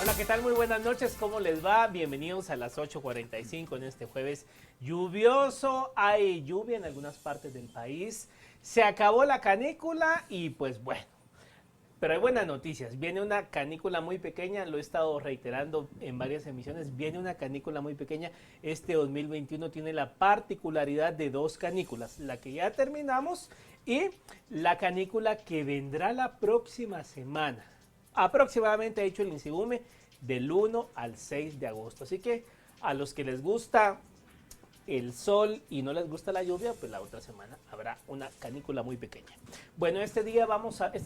Hola, ¿qué tal? Muy buenas noches, ¿cómo les va? Bienvenidos a las 8:45 en este jueves lluvioso. Hay lluvia en algunas partes del país. Se acabó la canícula y pues bueno, pero hay buenas noticias. Viene una canícula muy pequeña, lo he estado reiterando en varias emisiones, viene una canícula muy pequeña. Este 2021 tiene la particularidad de dos canículas, la que ya terminamos y la canícula que vendrá la próxima semana. Aproximadamente ha hecho el INSIBUME del 1 al 6 de agosto. Así que a los que les gusta el sol y no les gusta la lluvia, pues la otra semana habrá una canícula muy pequeña. Bueno, esta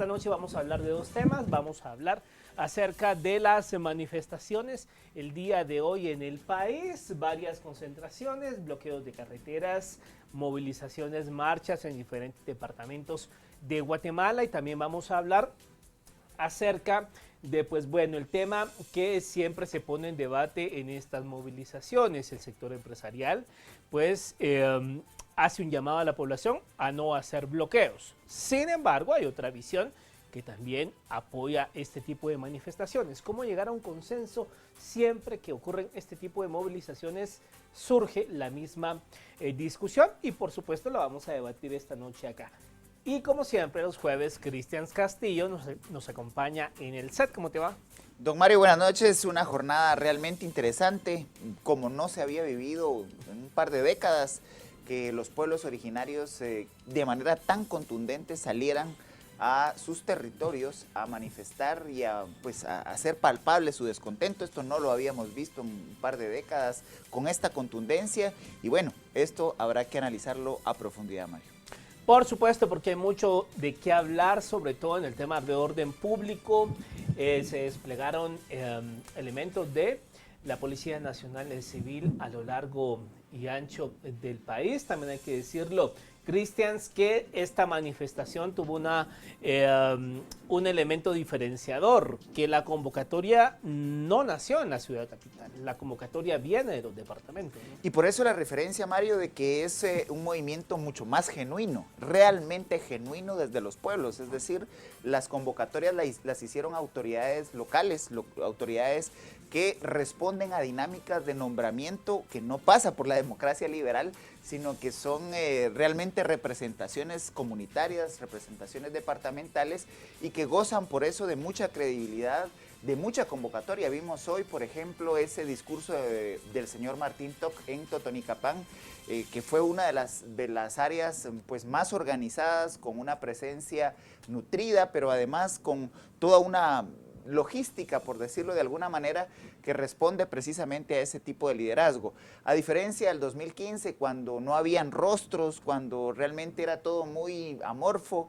noche vamos a hablar de dos temas. Vamos a hablar acerca de las manifestaciones el día de hoy en el país, varias concentraciones, bloqueos de carreteras, movilizaciones, marchas en diferentes departamentos de Guatemala, y también vamos a hablar acerca de, pues bueno, el tema que siempre se pone en debate en estas movilizaciones. El sector empresarial pues hace un llamado a la población a no hacer bloqueos. Sin embargo, hay otra visión que también apoya este tipo de manifestaciones. ¿Cómo llegar a un consenso? Siempre que ocurren este tipo de movilizaciones surge la misma discusión, y por supuesto la vamos a debatir esta noche acá. Y como siempre, los jueves, Cristian Castillo nos acompaña en el set. ¿Cómo te va? Don Mario, buenas noches. Una jornada realmente interesante, como no se había vivido en un par de décadas, que los pueblos originarios de manera tan contundente salieran a sus territorios a manifestar y a hacer palpable su descontento. Esto no lo habíamos visto en un par de décadas con esta contundencia, y bueno, esto habrá que analizarlo a profundidad, Mario. Por supuesto, porque hay mucho de qué hablar, sobre todo en el tema de orden público. Se desplegaron elementos de la Policía Nacional Civil a lo largo y ancho del país. También hay que decirlo, Cristians, que esta manifestación tuvo un elemento diferenciador, que la convocatoria no nació en la ciudad capital, la convocatoria viene de los departamentos, ¿no? Y por eso la referencia, Mario, de que es un movimiento mucho más genuino, realmente genuino desde los pueblos. Es decir, las convocatorias las hicieron autoridades locales, autoridades que responden a dinámicas de nombramiento que no pasa por la democracia liberal, sino que son realmente representaciones comunitarias, representaciones departamentales, y que gozan por eso de mucha credibilidad, de mucha convocatoria. Vimos hoy, por ejemplo, ese discurso del señor Martín Toc en Totonicapán, que fue una de las áreas pues, más organizadas, con una presencia nutrida, pero además con toda una logística, por decirlo de alguna manera, que responde precisamente a ese tipo de liderazgo. A diferencia del 2015, cuando no habían rostros, cuando realmente era todo muy amorfo,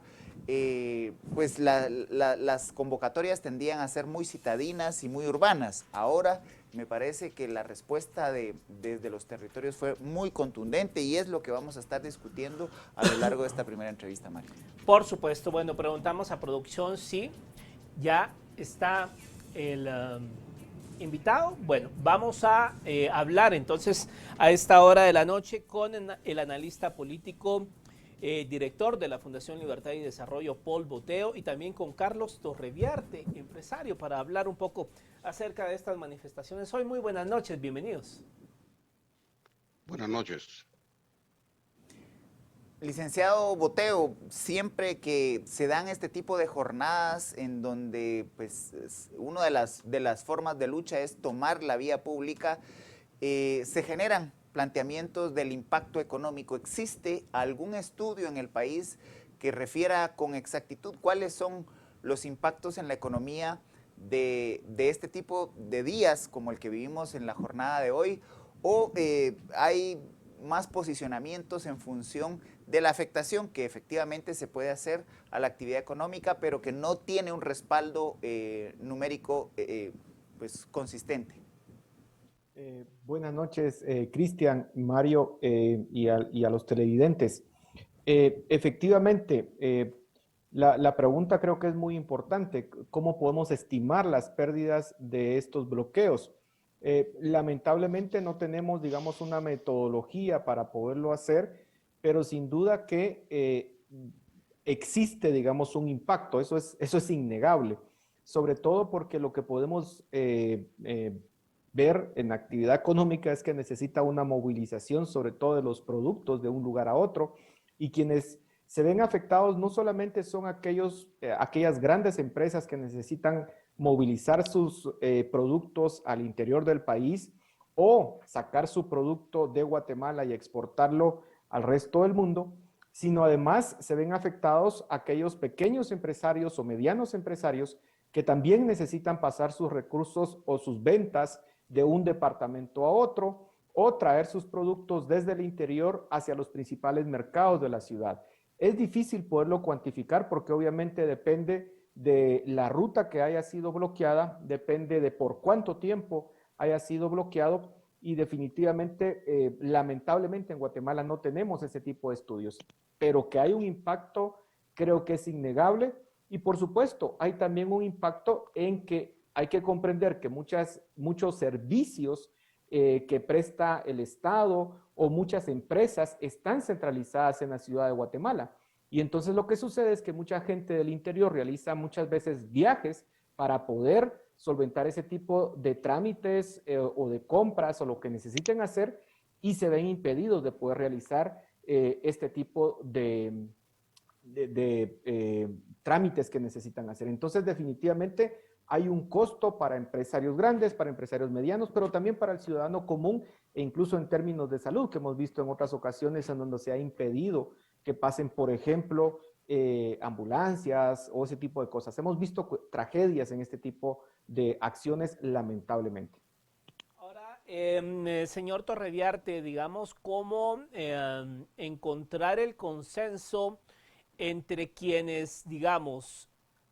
pues las convocatorias tendían a ser muy citadinas y muy urbanas. Ahora me parece que la respuesta desde los territorios fue muy contundente, y es lo que vamos a estar discutiendo a lo largo de esta primera entrevista, Mario. Por supuesto, bueno, preguntamos a producción si ya está el invitado. Bueno, vamos a hablar entonces a esta hora de la noche con el analista político, director de la Fundación Libertad y Desarrollo, Paul Boteo, y también con Carlos Torreviarte, empresario, para hablar un poco acerca de estas manifestaciones. Hoy, muy buenas noches, bienvenidos. Buenas noches. Licenciado Boteo, siempre que se dan este tipo de jornadas en donde pues, una de las formas de lucha es tomar la vía pública, se generan planteamientos del impacto económico. ¿Existe algún estudio en el país que refiera con exactitud cuáles son los impactos en la economía de este tipo de días como el que vivimos en la jornada de hoy? ¿O hay más posicionamientos en función de la afectación que efectivamente se puede hacer a la actividad económica, pero que no tiene un respaldo numérico pues, consistente? Buenas noches, Cristian, Mario, y a los televidentes. Efectivamente, la pregunta creo que es muy importante. ¿Cómo podemos estimar las pérdidas de estos bloqueos? Lamentablemente no tenemos, digamos, una metodología para poderlo hacer, pero sin duda que existe, digamos, un impacto. Eso es innegable. sobre todo porque lo que podemos ver en actividad económica es que necesita una movilización, sobre todo de los productos de un lugar a otro, y quienes se ven afectados no solamente son aquellas grandes empresas que necesitan movilizar sus productos al interior del país o sacar su producto de Guatemala y exportarlo al resto del mundo, sino además se ven afectados aquellos pequeños empresarios o medianos empresarios que también necesitan pasar sus recursos o sus ventas de un departamento a otro o traer sus productos desde el interior hacia los principales mercados de la ciudad. Es difícil poderlo cuantificar porque obviamente depende de la ruta que haya sido bloqueada, depende de por cuánto tiempo haya sido bloqueado y definitivamente, lamentablemente en Guatemala no tenemos ese tipo de estudios, pero que hay un impacto creo que es innegable y por supuesto hay también un impacto en que hay que comprender que muchos servicios que presta el Estado o muchas empresas están centralizadas en la ciudad de Guatemala. Y entonces lo que sucede es que mucha gente del interior realiza muchas veces viajes para poder solventar ese tipo de trámites o de compras o lo que necesiten hacer y se ven impedidos de poder realizar este tipo de trámites que necesitan hacer. Entonces, definitivamente hay un costo para empresarios grandes, para empresarios medianos, pero también para el ciudadano común e incluso en términos de salud, que hemos visto en otras ocasiones en donde se ha impedido que pasen, por ejemplo, ambulancias o ese tipo de cosas. Hemos visto tragedias en este tipo de acciones, lamentablemente. Ahora, señor Torreviarte, digamos, ¿cómo encontrar el consenso entre quienes, digamos,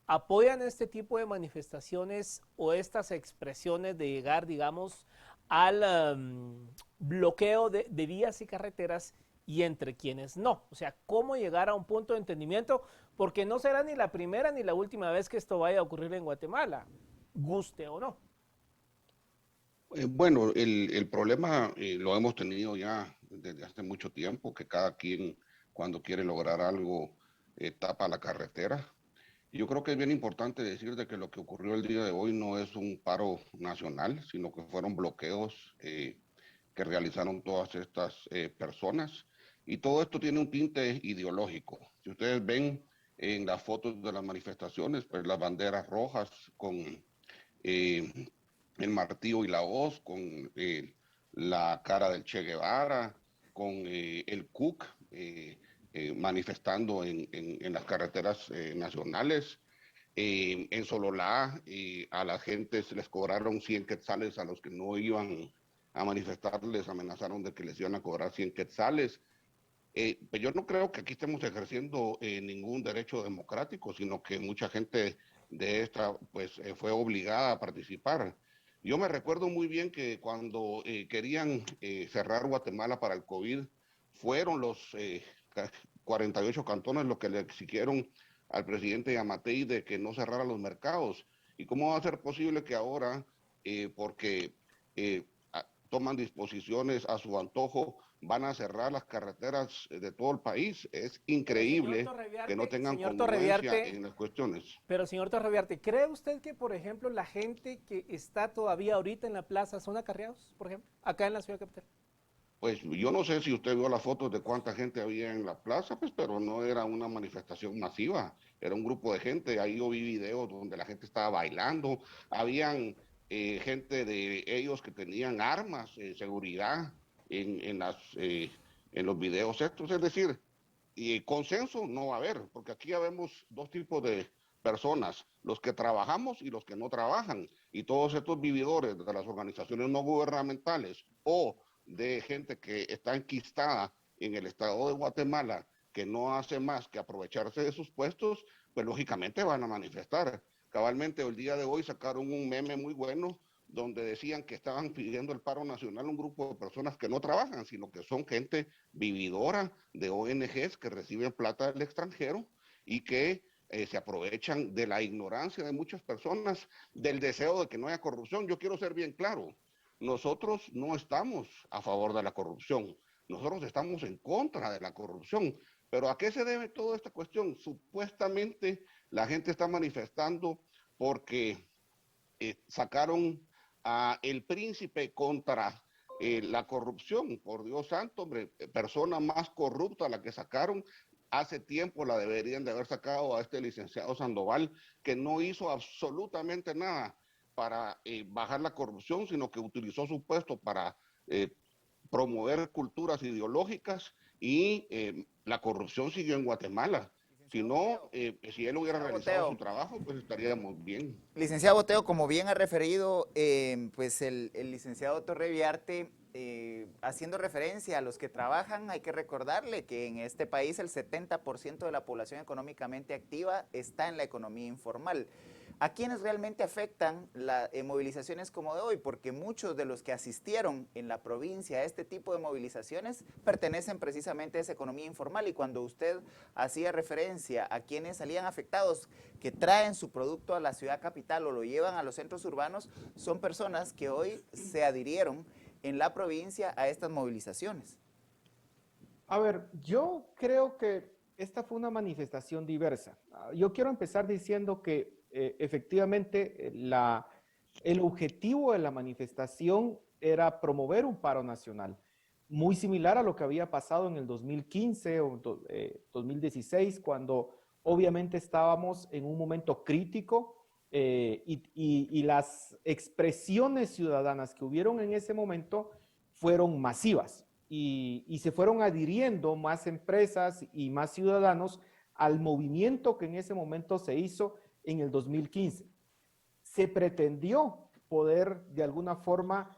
apoyan este tipo de manifestaciones o estas expresiones de llegar, digamos, al bloqueo de vías y carreteras y entre quienes no? O sea, ¿cómo llegar a un punto de entendimiento? Porque no será ni la primera ni la última vez que esto vaya a ocurrir en Guatemala, guste o no. Bueno, el problema lo hemos tenido ya desde hace mucho tiempo, que cada quien cuando quiere lograr algo tapa la carretera. Y yo creo que es bien importante decir de que lo que ocurrió el día de hoy no es un paro nacional, sino que fueron bloqueos que realizaron todas estas personas. Y todo esto tiene un tinte ideológico. Si ustedes ven en las fotos de las manifestaciones, pues las banderas rojas con eh, el martillo y la hoz, con la cara del Che Guevara, con el Cook manifestando en las carreteras nacionales. En Sololá a la gente se les cobraron 100 quetzales a los que no iban a manifestar, les amenazaron de que les iban a cobrar 100 quetzales. Pues yo no creo que aquí estemos ejerciendo ningún derecho democrático, sino que mucha gente de esta pues fue obligada a participar. Yo me recuerdo muy bien que cuando querían cerrar Guatemala para el COVID, fueron los 48 cantones los que le exigieron al presidente Yamatei de que no cerrara los mercados. ¿Y cómo va a ser posible que ahora, porque toman disposiciones a su antojo, van a cerrar las carreteras de todo el país? Es increíble que no tengan congruencia en las cuestiones. Pero señor Torreviarte, ¿cree usted que, por ejemplo, la gente que está todavía ahorita en la plaza son acarreados, por ejemplo, acá en la ciudad capital? Pues yo no sé si usted vio las fotos de cuánta gente había en la plaza, pues, pero no era una manifestación masiva, era un grupo de gente. Ahí yo vi videos donde la gente estaba bailando, habían gente de ellos que tenían armas, seguridad en los videos estos. Es decir, y consenso no va a haber, porque aquí ya vemos dos tipos de personas, los que trabajamos y los que no trabajan, y todos estos vividores de las organizaciones no gubernamentales o de gente que está enquistada en el estado de Guatemala, que no hace más que aprovecharse de sus puestos, pues lógicamente van a manifestar. Cabalmente el día de hoy sacaron un meme muy bueno donde decían que estaban pidiendo el paro nacional un grupo de personas que no trabajan, sino que son gente vividora de ONGs que reciben plata del extranjero y que se aprovechan de la ignorancia de muchas personas, del deseo de que no haya corrupción. Yo quiero ser bien claro, nosotros no estamos a favor de la corrupción, nosotros estamos en contra de la corrupción. Pero ¿a qué se debe toda esta cuestión? Supuestamente la gente está manifestando porque sacaron a el príncipe contra la corrupción. Por Dios santo, hombre, persona más corrupta la que sacaron. Hace tiempo la deberían de haber sacado a este licenciado Sandoval, que no hizo absolutamente nada para bajar la corrupción, sino que utilizó su puesto para promover culturas ideológicas y la corrupción siguió en Guatemala. Si no, si él hubiera realizado su trabajo, pues estaríamos bien. Licenciado Boteo, como bien ha referido pues el licenciado Torreviarte, haciendo referencia a los que trabajan, hay que recordarle que en este país el 70% de la población económicamente activa está en la economía informal. ¿A quiénes realmente afectan las movilizaciones como de hoy? Porque muchos de los que asistieron en la provincia a este tipo de movilizaciones pertenecen precisamente a esa economía informal, y cuando usted hacía referencia a quienes salían afectados, que traen su producto a la ciudad capital o lo llevan a los centros urbanos, son personas que hoy se adhirieron en la provincia a estas movilizaciones. A ver, yo creo que esta fue una manifestación diversa. Yo quiero empezar diciendo que efectivamente el objetivo de la manifestación era promover un paro nacional, muy similar a lo que había pasado en el 2015 o 2016, cuando obviamente estábamos en un momento crítico y las expresiones ciudadanas que hubieron en ese momento fueron masivas y se fueron adhiriendo más empresas y más ciudadanos al movimiento que en ese momento se hizo en el 2015. Se pretendió poder de alguna forma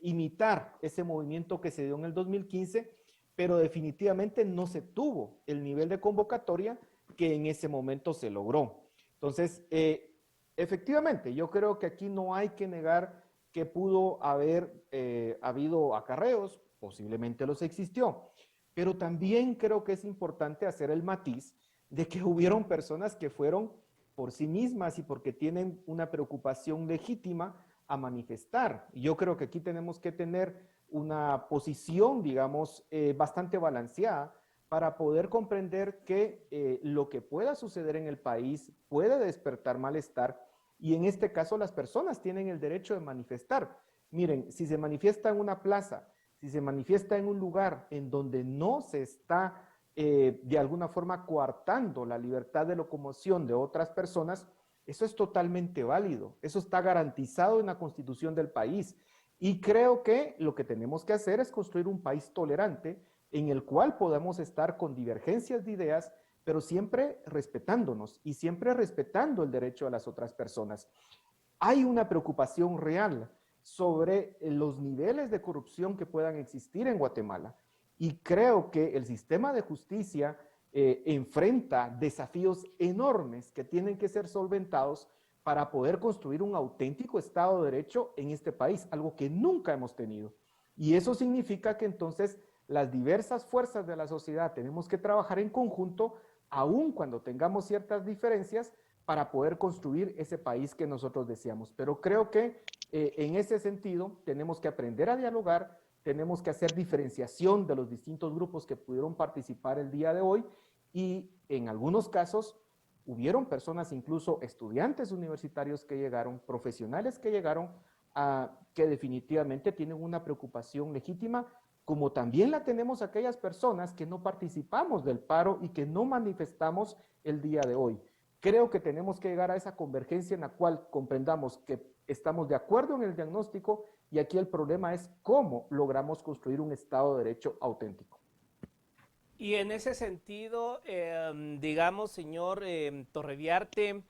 imitar ese movimiento que se dio en el 2015, pero definitivamente no se tuvo el nivel de convocatoria que en ese momento se logró. Entonces, efectivamente, yo creo que aquí no hay que negar que pudo haber habido acarreos, posiblemente los existió, pero también creo que es importante hacer el matiz de que hubieron personas que fueron por sí mismas y porque tienen una preocupación legítima a manifestar. Yo creo que aquí tenemos que tener una posición, digamos, bastante balanceada para poder comprender que lo que pueda suceder en el país puede despertar malestar, y en este caso las personas tienen el derecho de manifestar. Miren, si se manifiesta en una plaza, si se manifiesta en un lugar en donde no se está de alguna forma coartando la libertad de locomoción de otras personas, eso es totalmente válido, eso está garantizado en la Constitución del país. Y creo que lo que tenemos que hacer es construir un país tolerante en el cual podamos estar con divergencias de ideas, pero siempre respetándonos y siempre respetando el derecho de las otras personas. Hay una preocupación real sobre los niveles de corrupción que puedan existir en Guatemala, y creo que el sistema de justicia enfrenta desafíos enormes que tienen que ser solventados para poder construir un auténtico Estado de Derecho en este país, algo que nunca hemos tenido. Y eso significa que entonces las diversas fuerzas de la sociedad tenemos que trabajar en conjunto, aun cuando tengamos ciertas diferencias, para poder construir ese país que nosotros deseamos. Pero creo que en ese sentido tenemos que aprender a dialogar, tenemos que hacer diferenciación de los distintos grupos que pudieron participar el día de hoy, y en algunos casos hubieron personas, incluso estudiantes universitarios que llegaron, profesionales que llegaron, que definitivamente tienen una preocupación legítima, como también la tenemos aquellas personas que no participamos del paro y que no manifestamos el día de hoy. Creo que tenemos que llegar a esa convergencia en la cual comprendamos que estamos de acuerdo en el diagnóstico, y aquí el problema es cómo logramos construir un Estado de Derecho auténtico. Y en ese sentido, digamos, señor Torreviarte,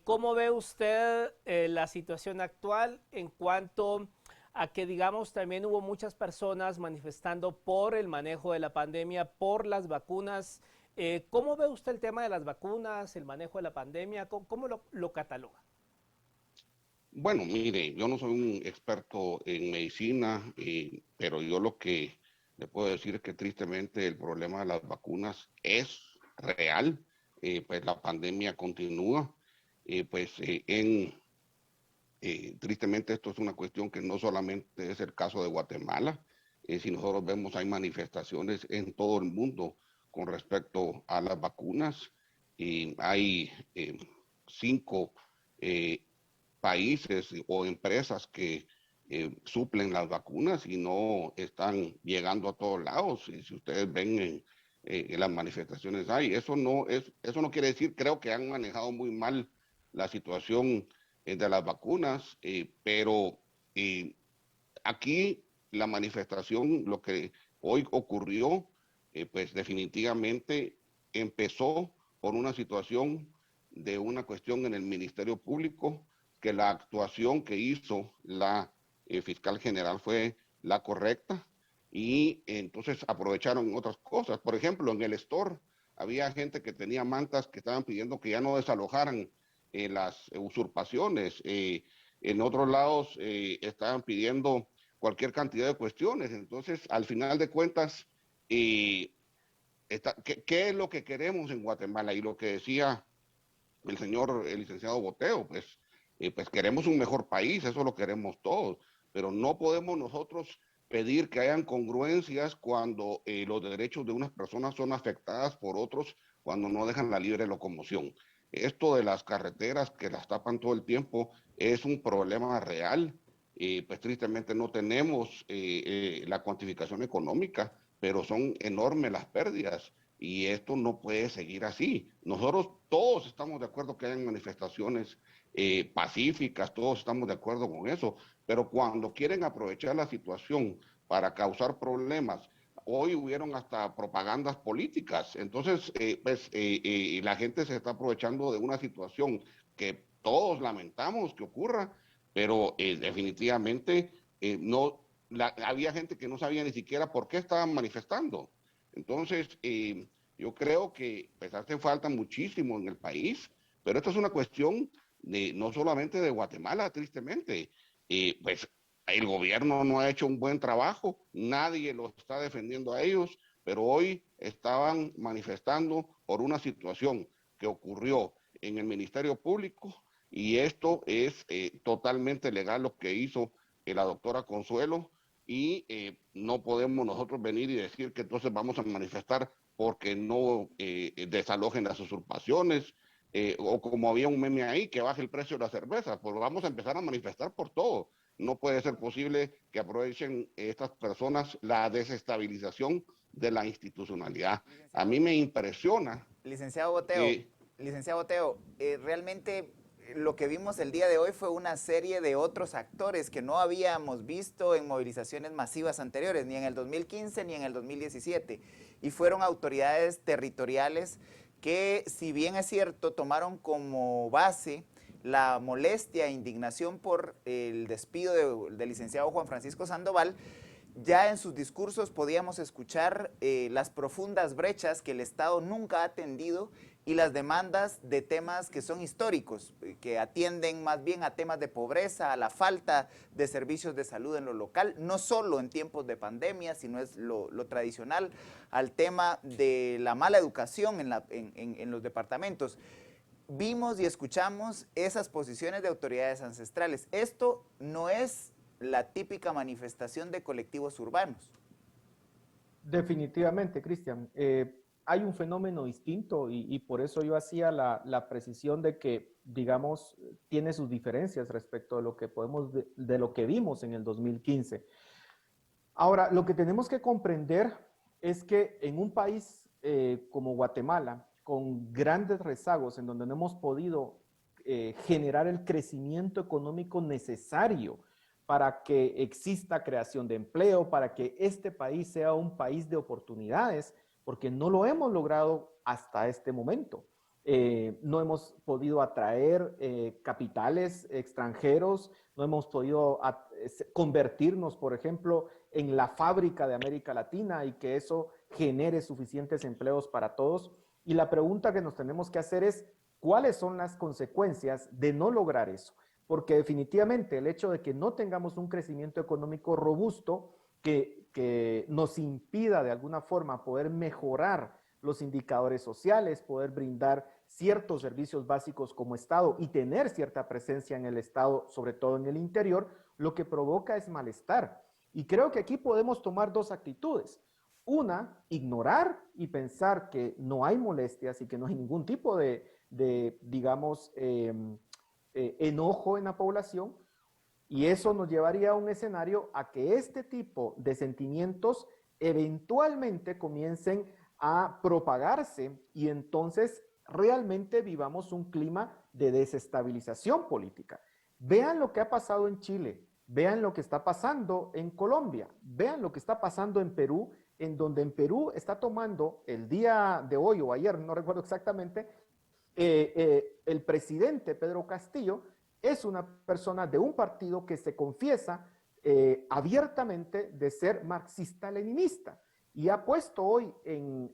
¿cómo ve usted la situación actual en cuanto a que, digamos, también hubo muchas personas manifestando por el manejo de la pandemia, por las vacunas? ¿Cómo ve usted el tema de las vacunas, el manejo de la pandemia? ¿Cómo lo cataloga? Bueno, mire, yo no soy un experto en medicina, pero yo lo que le puedo decir es que tristemente el problema de las vacunas es real. Pues la pandemia continúa. Tristemente esto es una cuestión que no solamente es el caso de Guatemala. Si nosotros vemos, hay manifestaciones en todo el mundo con respecto a las vacunas, y hay 5 países o empresas que suplen las vacunas y no están llegando a todos lados. Y si ustedes ven en las manifestaciones hay, eso no quiere decir, creo que han manejado muy mal la situación de las vacunas, pero aquí la manifestación, lo que hoy ocurrió, pues definitivamente empezó por una situación de una cuestión en el Ministerio Público, que la actuación que hizo la fiscal general fue la correcta y entonces aprovecharon otras cosas. Por ejemplo, en el store había gente que tenía mantas que estaban pidiendo que ya no desalojaran las usurpaciones. En otros lados estaban pidiendo cualquier cantidad de cuestiones. Entonces, al final de cuentas, ¿qué es lo que queremos en Guatemala? Y lo que decía el licenciado Boteo, pues queremos un mejor país, eso lo queremos todos, pero no podemos nosotros pedir que hayan congruencias cuando los derechos de unas personas son afectadas por otros, cuando no dejan la libre locomoción. Esto de las carreteras que las tapan todo el tiempo es un problema real. Pues tristemente no tenemos la cuantificación económica, pero son enormes las pérdidas y esto no puede seguir así. Nosotros todos estamos de acuerdo que hayan manifestaciones pacíficas, todos estamos de acuerdo con eso, pero cuando quieren aprovechar la situación para causar problemas, hoy hubieron hasta propagandas políticas, entonces la gente se está aprovechando de una situación que todos lamentamos que ocurra, pero definitivamente había gente que no sabía ni siquiera por qué estaban manifestando. Entonces, yo creo que pues, hace falta muchísimo en el país, pero esto es una cuestión no solamente de Guatemala, tristemente. Pues el gobierno no ha hecho un buen trabajo, nadie lo está defendiendo a ellos, pero hoy estaban manifestando por una situación que ocurrió en el Ministerio Público y esto es totalmente legal lo que hizo la doctora Consuelo y no podemos nosotros venir y decir que entonces vamos a manifestar porque no desalojen las usurpaciones, o como había un meme ahí, que baje el precio de la cerveza, pues vamos a empezar a manifestar por todo. No puede ser posible que aprovechen estas personas la desestabilización de la institucionalidad. A mí me impresiona Licenciado Boteo, que licenciado Boteo, realmente lo que vimos el día de hoy fue una serie de otros actores que no habíamos visto en movilizaciones masivas anteriores, ni en el 2015 ni en el 2017, y fueron autoridades territoriales que, si bien es cierto, tomaron como base la molestia e indignación por el despido del licenciado Juan Francisco Sandoval. Ya en sus discursos podíamos escuchar las profundas brechas que el Estado nunca ha atendido y las demandas de temas que son históricos, que atienden más bien a temas de pobreza, a la falta de servicios de salud en lo local, no solo en tiempos de pandemia, sino es lo tradicional, al tema de la mala educación en los departamentos. Vimos y escuchamos esas posiciones de autoridades ancestrales. Esto no es la típica manifestación de colectivos urbanos. Definitivamente, Cristian. Hay un fenómeno distinto y por eso yo hacía la precisión de que, digamos, tiene sus diferencias respecto de lo que de lo que vimos en el 2015. Ahora, lo que tenemos que comprender es que en un país como Guatemala, con grandes rezagos, en donde no hemos podido generar el crecimiento económico necesario para que exista creación de empleo, para que este país sea un país de oportunidades, porque no lo hemos logrado hasta este momento. No hemos podido atraer capitales extranjeros, no hemos podido convertirnos, por ejemplo, en la fábrica de América Latina y que eso genere suficientes empleos para todos. Y la pregunta que nos tenemos que hacer es, ¿cuáles son las consecuencias de no lograr eso? Porque definitivamente el hecho de que no tengamos un crecimiento económico robusto que nos impida de alguna forma poder mejorar los indicadores sociales, poder brindar ciertos servicios básicos como Estado y tener cierta presencia en el Estado, sobre todo en el interior, lo que provoca es malestar. Y creo que aquí podemos tomar dos actitudes. Una, ignorar y pensar que no hay molestias y que no hay ningún tipo de digamos, enojo en la población, y eso nos llevaría a un escenario a que este tipo de sentimientos eventualmente comiencen a propagarse y entonces realmente vivamos un clima de desestabilización política. Vean lo que ha pasado en Chile, vean lo que está pasando en Colombia, vean lo que está pasando en Perú, en donde en Perú está tomando el día de hoy o ayer, no recuerdo exactamente, el presidente Pedro Castillo es una persona de un partido que se confiesa abiertamente de ser marxista-leninista y ha puesto hoy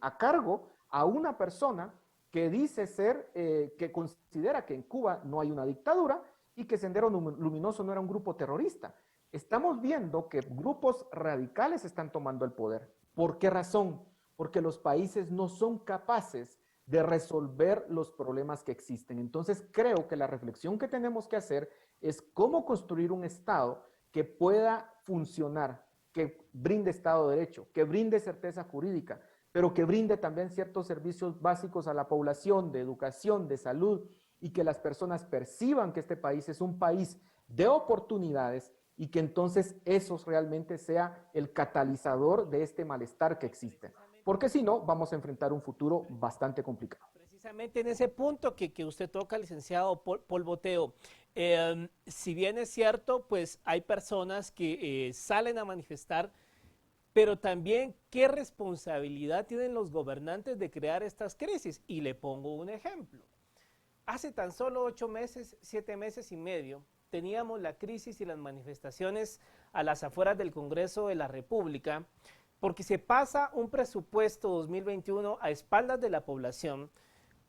a cargo a una persona que dice ser, que considera que en Cuba no hay una dictadura y que Sendero Luminoso no era un grupo terrorista. Estamos viendo que grupos radicales están tomando el poder. ¿Por qué razón? Porque los países no son capaces de resolver los problemas que existen. Entonces creo que la reflexión que tenemos que hacer es cómo construir un Estado que pueda funcionar, que brinde Estado de Derecho, que brinde certeza jurídica, pero que brinde también ciertos servicios básicos a la población, de educación, de salud, y que las personas perciban que este país es un país de oportunidades y que entonces eso realmente sea el catalizador de este malestar que existe. Porque si no, vamos a enfrentar un futuro bastante complicado. Precisamente en ese punto que usted toca, licenciado Paul Boteo, si bien es cierto, pues hay personas que salen a manifestar, pero también qué responsabilidad tienen los gobernantes de crear estas crisis. Y le pongo un ejemplo. Hace tan solo 8 meses, 7 meses y medio, teníamos la crisis y las manifestaciones a las afueras del Congreso de la República, porque se pasa un presupuesto 2021 a espaldas de la población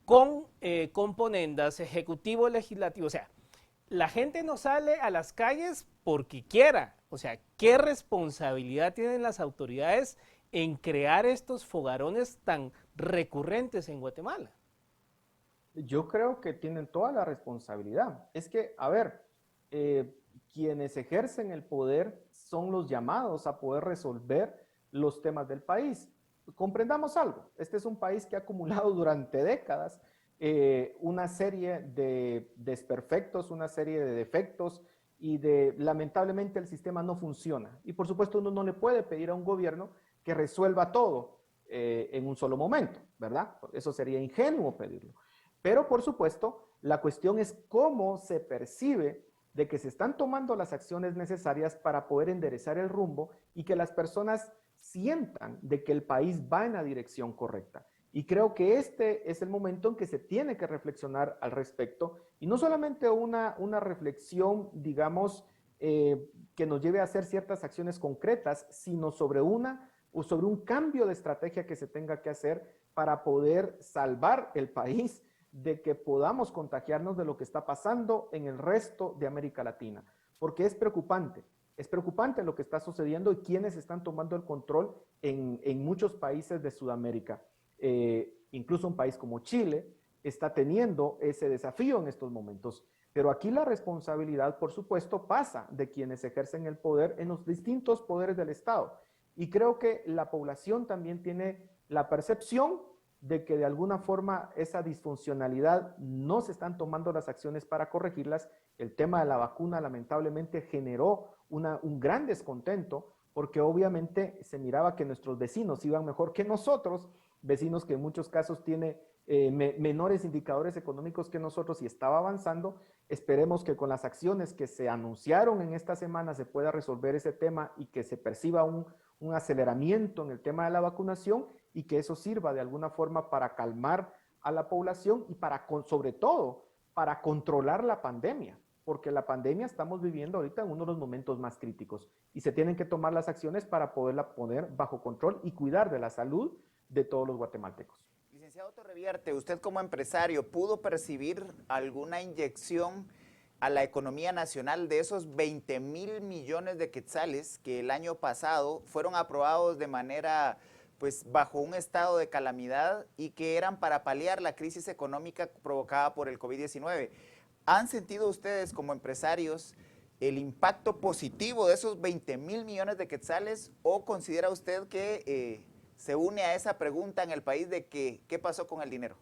con componendas ejecutivo, legislativo. O sea, la gente no sale a las calles porque quiera. O sea, ¿qué responsabilidad tienen las autoridades en crear estos fogarones tan recurrentes en Guatemala? Yo creo que tienen toda la responsabilidad. Es que, a ver, quienes ejercen el poder son los llamados a poder resolver los temas del país. Comprendamos algo, este es un país que ha acumulado durante décadas una serie de desperfectos, una serie de defectos y lamentablemente el sistema no funciona. Y por supuesto uno no le puede pedir a un gobierno que resuelva todo en un solo momento, ¿verdad? Eso sería ingenuo pedirlo. Pero por supuesto la cuestión es cómo se percibe de que se están tomando las acciones necesarias para poder enderezar el rumbo y que las personas sientan de que el país va en la dirección correcta. Y creo que este es el momento en que se tiene que reflexionar al respecto y no solamente una reflexión, digamos, que nos lleve a hacer ciertas acciones concretas, sino sobre un cambio de estrategia que se tenga que hacer para poder salvar el país de que podamos contagiarnos de lo que está pasando en el resto de América Latina, porque es preocupante lo que está sucediendo y quienes están tomando el control en muchos países de Sudamérica. Incluso un país como Chile está teniendo ese desafío en estos momentos, pero aquí la responsabilidad, por supuesto, pasa de quienes ejercen el poder en los distintos poderes del Estado. Y creo que la población también tiene la percepción de que de alguna forma esa disfuncionalidad no se están tomando las acciones para corregirlas. El tema de la vacuna lamentablemente generó un gran descontento porque obviamente se miraba que nuestros vecinos iban mejor que nosotros, vecinos que en muchos casos tienen menores indicadores económicos que nosotros y estaba avanzando. Esperemos que con las acciones que se anunciaron en esta semana se pueda resolver ese tema y que se perciba un aceleramiento en el tema de la vacunación y que eso sirva de alguna forma para calmar a la población y sobre todo, para controlar la pandemia, porque la pandemia estamos viviendo ahorita en uno de los momentos más críticos y se tienen que tomar las acciones para poderla poner bajo control y cuidar de la salud de todos los guatemaltecos. Licenciado Torreviarte, usted como empresario, ¿pudo percibir alguna inyección a la economía nacional de esos 20,000 millones de quetzales que el año pasado fueron aprobados de manera, pues, bajo un estado de calamidad y que eran para paliar la crisis económica provocada por el COVID-19? ¿Han sentido ustedes como empresarios el impacto positivo de esos 20,000 millones de quetzales o considera usted que se une a esa pregunta en el país de que qué pasó con el dinero?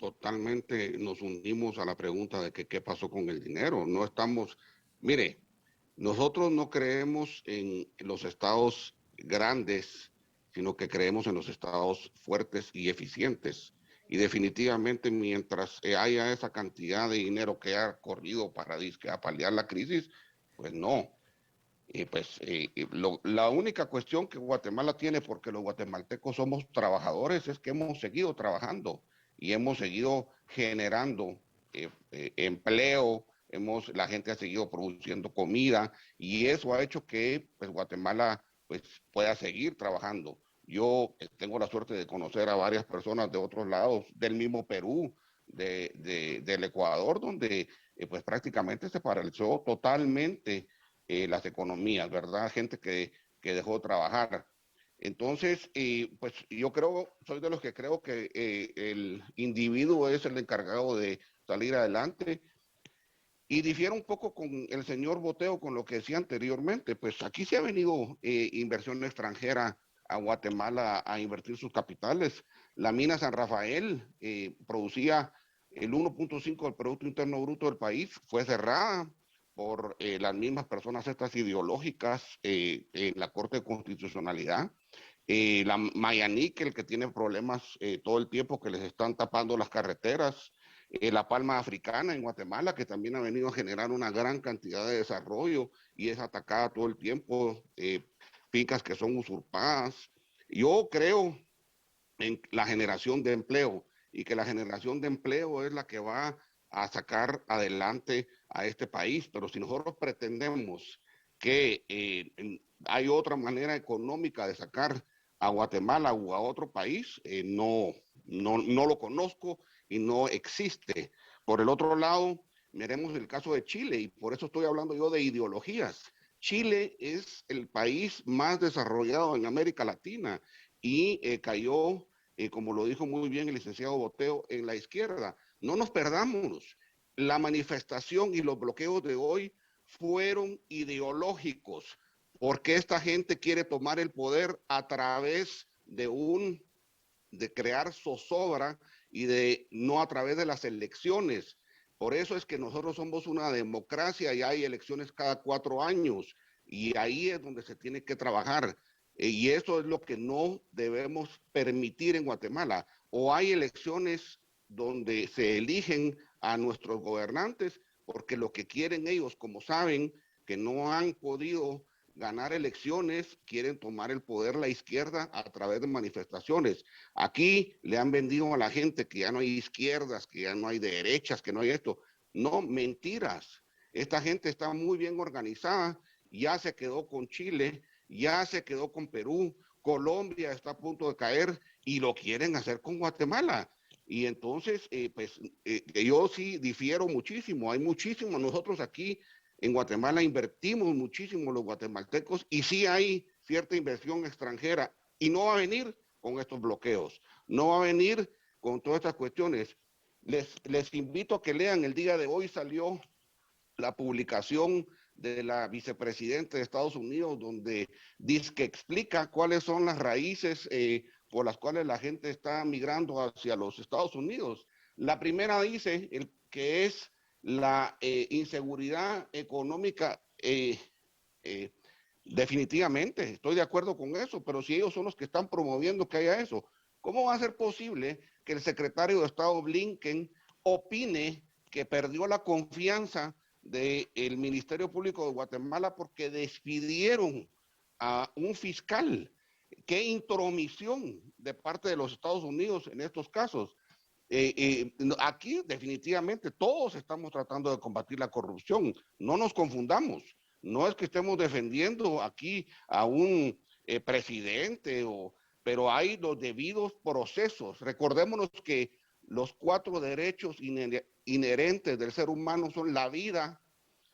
totalmente nos hundimos a la pregunta de que qué pasó con el dinero. No estamos, mire, nosotros no creemos en los estados grandes, sino que creemos en los estados fuertes y eficientes. Y definitivamente mientras haya esa cantidad de dinero que ha corrido para disque, a paliar la crisis, pues no. Y pues la única cuestión que Guatemala tiene, porque los guatemaltecos somos trabajadores, es que hemos seguido trabajando y hemos seguido generando empleo, la gente ha seguido produciendo comida y eso ha hecho que pues, Guatemala pues, pueda seguir trabajando. Yo tengo la suerte de conocer a varias personas de otros lados, del mismo Perú, del Ecuador, donde pues prácticamente se paralizó totalmente las economías, ¿verdad? Gente que dejó de trabajar. Entonces, pues yo creo, soy de los que creo que el individuo es el encargado de salir adelante y difiero un poco con el señor Boteo con lo que decía anteriormente, pues aquí se ha venido inversión extranjera a Guatemala a invertir sus capitales. La mina San Rafael producía el 1.5 del Producto Interno Bruto del país, fue cerrada por las mismas personas estas ideológicas en la Corte de Constitucionalidad. La Maya Níquel, que tiene problemas todo el tiempo, que les están tapando las carreteras. La palma africana en Guatemala, que también ha venido a generar una gran cantidad de desarrollo y es atacada todo el tiempo, fincas que son usurpadas. Yo creo en la generación de empleo y que la generación de empleo es la que va a sacar adelante a este país, pero si nosotros pretendemos que hay otra manera económica de sacar a Guatemala o a otro país, no lo conozco y no existe. Por el otro lado, miremos el caso de Chile y por eso estoy hablando yo de ideologías. Chile es el país más desarrollado en América Latina y cayó, como lo dijo muy bien el licenciado Boteo, en la izquierda. No nos perdamos. La manifestación y los bloqueos de hoy fueron ideológicos, porque esta gente quiere tomar el poder a través de crear zozobra y de no a través de las elecciones. Por eso es que nosotros somos una democracia y hay elecciones cada 4 años y ahí es donde se tiene que trabajar. Y eso es lo que no debemos permitir en Guatemala. O hay elecciones donde se eligen a nuestros gobernantes porque lo que quieren ellos, como saben que no han podido ganar elecciones, quieren tomar el poder la izquierda a través de manifestaciones. Aquí le han vendido a la gente que ya no hay izquierdas, que ya no hay derechas, que no hay esto. No, mentiras. Esta gente está muy bien organizada, ya se quedó con Chile, ya se quedó con Perú, Colombia está a punto de caer y lo quieren hacer con Guatemala. Y entonces, yo sí difiero muchísimo, hay muchísimo, nosotros aquí en Guatemala invertimos muchísimo los guatemaltecos y sí hay cierta inversión extranjera y no va a venir con estos bloqueos, no va a venir con todas estas cuestiones. Les invito a que lean, el día de hoy salió la publicación de la vicepresidenta de Estados Unidos, donde dice que explica cuáles son las raíces por las cuales la gente está migrando hacia los Estados Unidos. La primera dice que es la inseguridad económica. Definitivamente, estoy de acuerdo con eso, pero si ellos son los que están promoviendo que haya eso, ¿cómo va a ser posible que el secretario de Estado Blinken opine que perdió la confianza del Ministerio Público de Guatemala porque despidieron a un fiscal? ¿Qué intromisión de parte de los Estados Unidos en estos casos? Aquí definitivamente todos estamos tratando de combatir la corrupción, no nos confundamos, no es que estemos defendiendo aquí a un presidente, pero hay los debidos procesos. Recordémonos que los 4 derechos inherentes del ser humano son la vida,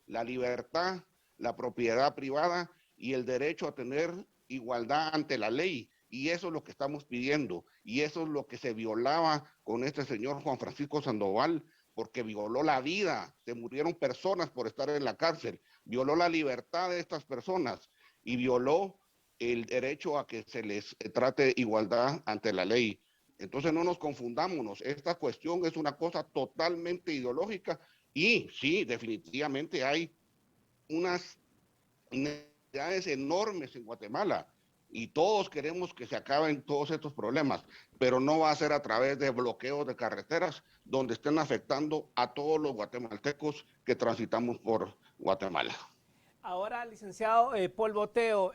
la libertad, la propiedad privada y el derecho a tener igualdad ante la ley. Y eso es lo que estamos pidiendo. Y eso es lo que se violaba con este señor Juan Francisco Sandoval, porque violó la vida. Se murieron personas por estar en la cárcel. Violó la libertad de estas personas y violó el derecho a que se les trate igualdad ante la ley. Entonces no nos confundámonos, esta cuestión es una cosa totalmente ideológica y sí, definitivamente hay unas necesidades enormes en Guatemala y todos queremos que se acaben todos estos problemas, pero no va a ser a través de bloqueos de carreteras donde estén afectando a todos los guatemaltecos que transitamos por Guatemala. Ahora, licenciado Paul Boteo,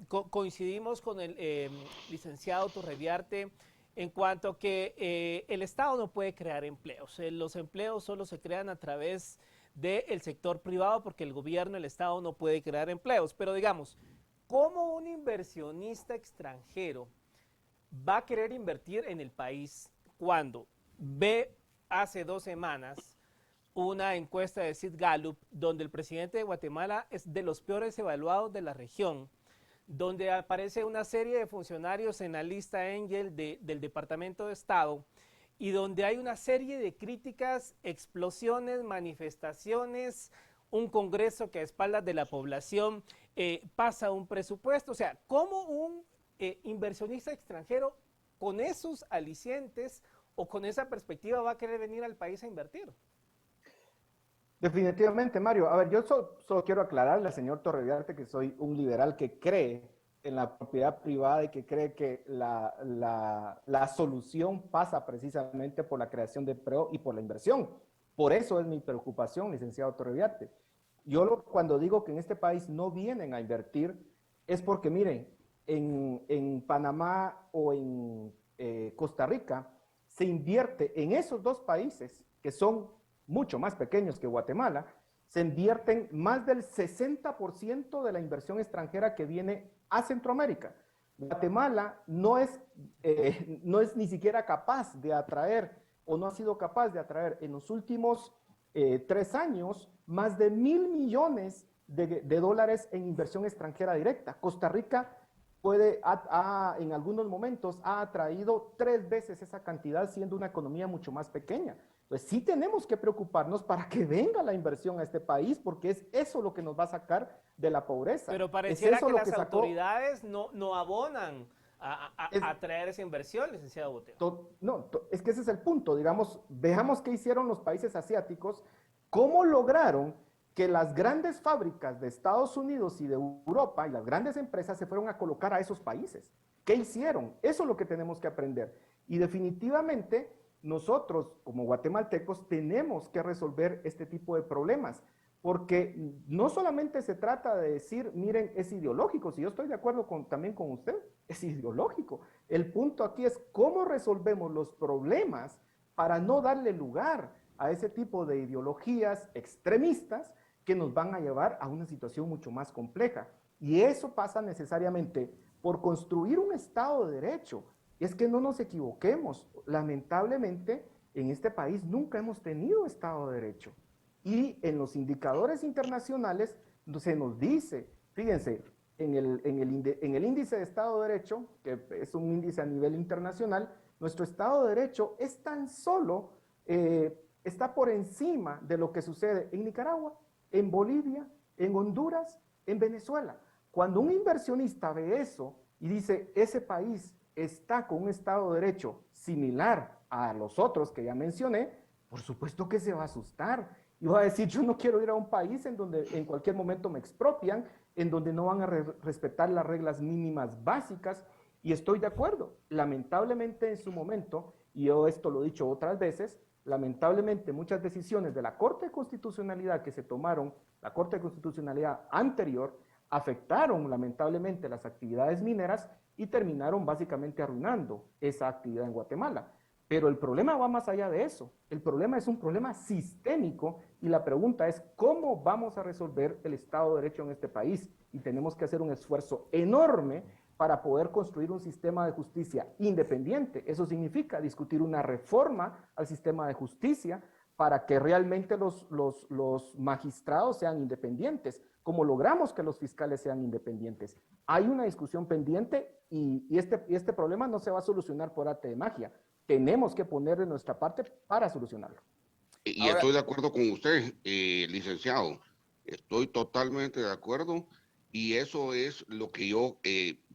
coincidimos con el licenciado Torreviarte en cuanto a que el Estado no puede crear empleos. Los empleos solo se crean a través del sector privado porque el gobierno, el Estado no puede crear empleos. Pero digamos, ¿cómo un inversionista extranjero va a querer invertir en el país cuando ve hace 2 semanas una encuesta de Sid Gallup donde el presidente de Guatemala es de los peores evaluados de la región, donde aparece una serie de funcionarios en la lista Angel del Departamento de Estado y donde hay una serie de críticas, explosiones, manifestaciones, un congreso que a espaldas de la población pasa un presupuesto? O sea, ¿cómo un inversionista extranjero con esos alicientes o con esa perspectiva va a querer venir al país a invertir? Definitivamente, Mario. A ver, yo solo quiero aclararle al señor Torreviarte que soy un liberal que cree en la propiedad privada y que cree que la solución pasa precisamente por la creación de empleo y por la inversión. Por eso es mi preocupación, licenciado Torreviarte. Cuando digo que en este país no vienen a invertir, es porque, miren, en Panamá o en Costa Rica se invierte en esos dos países que son mucho más pequeños que Guatemala, se invierten más del 60% de la inversión extranjera que viene a Centroamérica. Guatemala no es ni siquiera capaz de atraer, o no ha sido capaz de atraer en los últimos 3 años más de 1,000 millones de dólares en inversión extranjera directa. Costa Rica en algunos momentos ha atraído 3 veces esa cantidad, siendo una economía mucho más pequeña. Pues sí tenemos que preocuparnos para que venga la inversión a este país, porque es eso lo que nos va a sacar de la pobreza. Pero pareciera que las autoridades no abonan a traer esa inversión, licenciado Boteo. Es que ese es el punto. Digamos, veamos qué hicieron los países asiáticos, cómo lograron que las grandes fábricas de Estados Unidos y de Europa y las grandes empresas se fueron a colocar a esos países. ¿Qué hicieron? Eso es lo que tenemos que aprender. Y definitivamente nosotros como guatemaltecos tenemos que resolver este tipo de problemas, porque no solamente se trata de decir, miren, es ideológico, si yo estoy de acuerdo también con usted, es ideológico. El punto aquí es cómo resolvemos los problemas para no darle lugar a ese tipo de ideologías extremistas que nos van a llevar a una situación mucho más compleja. Y eso pasa necesariamente por construir un Estado de Derecho. Es que no nos equivoquemos, lamentablemente en este país nunca hemos tenido Estado de Derecho. Y en los indicadores internacionales se nos dice, fíjense, en el índice de Estado de Derecho, que es un índice a nivel internacional, nuestro Estado de Derecho es tan solo, está por encima de lo que sucede en Nicaragua, en Bolivia, en Honduras, en Venezuela. Cuando un inversionista ve eso y dice, ese país está con un Estado de Derecho similar a los otros que ya mencioné, por supuesto que se va a asustar y va a decir, yo no quiero ir a un país en donde en cualquier momento me expropian, en donde no van a respetar las reglas mínimas básicas. Y estoy de acuerdo, lamentablemente en su momento, y yo esto lo he dicho otras veces, lamentablemente muchas decisiones de la Corte de Constitucionalidad que se tomaron, la Corte de Constitucionalidad anterior, afectaron lamentablemente las actividades mineras y terminaron básicamente arruinando esa actividad en Guatemala. Pero el problema va más allá de eso. El problema es un problema sistémico y la pregunta es cómo vamos a resolver el Estado de Derecho en este país. Y tenemos que hacer un esfuerzo enorme para poder construir un sistema de justicia independiente. Eso significa discutir una reforma al sistema de justicia para que realmente los magistrados sean independientes, como logramos que los fiscales sean independientes. Hay una discusión pendiente y este problema no se va a solucionar por arte de magia. Tenemos que poner de nuestra parte para solucionarlo. Y ahora, estoy de acuerdo con usted, licenciado. Estoy totalmente de acuerdo y eso es lo que yo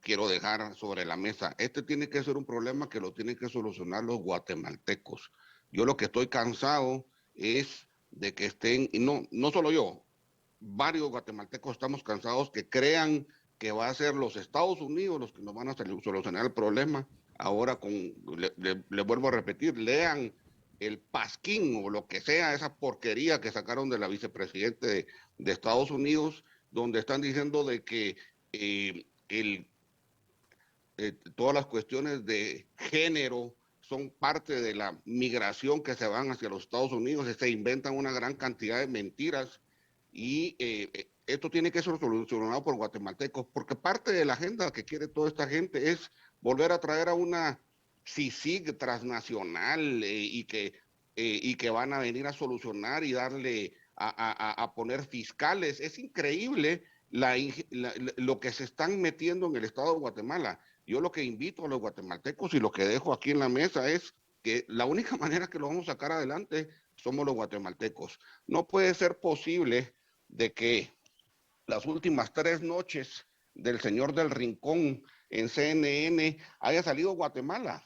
quiero dejar sobre la mesa. Este tiene que ser un problema que lo tienen que solucionar los guatemaltecos. Yo lo que estoy cansado es de que estén, y no solo yo, varios guatemaltecos estamos cansados que crean que va a ser los Estados Unidos los que nos van a solucionar el problema. Ahora, le vuelvo a repetir, lean el pasquín o lo que sea, esa porquería que sacaron de la vicepresidente de Estados Unidos, donde están diciendo de que todas las cuestiones de género son parte de la migración que se van hacia los Estados Unidos, se inventan una gran cantidad de mentiras y esto tiene que ser solucionado por guatemaltecos, porque parte de la agenda que quiere toda esta gente es volver a traer a una CICIG transnacional y que van a venir a solucionar y darle a poner fiscales. Es increíble lo que se están metiendo en el estado de Guatemala. Yo lo que invito a los guatemaltecos y lo que dejo aquí en la mesa es que la única manera que lo vamos a sacar adelante somos los guatemaltecos. No puede ser posible de que las últimas 3 noches del señor del Rincón en CNN haya salido Guatemala,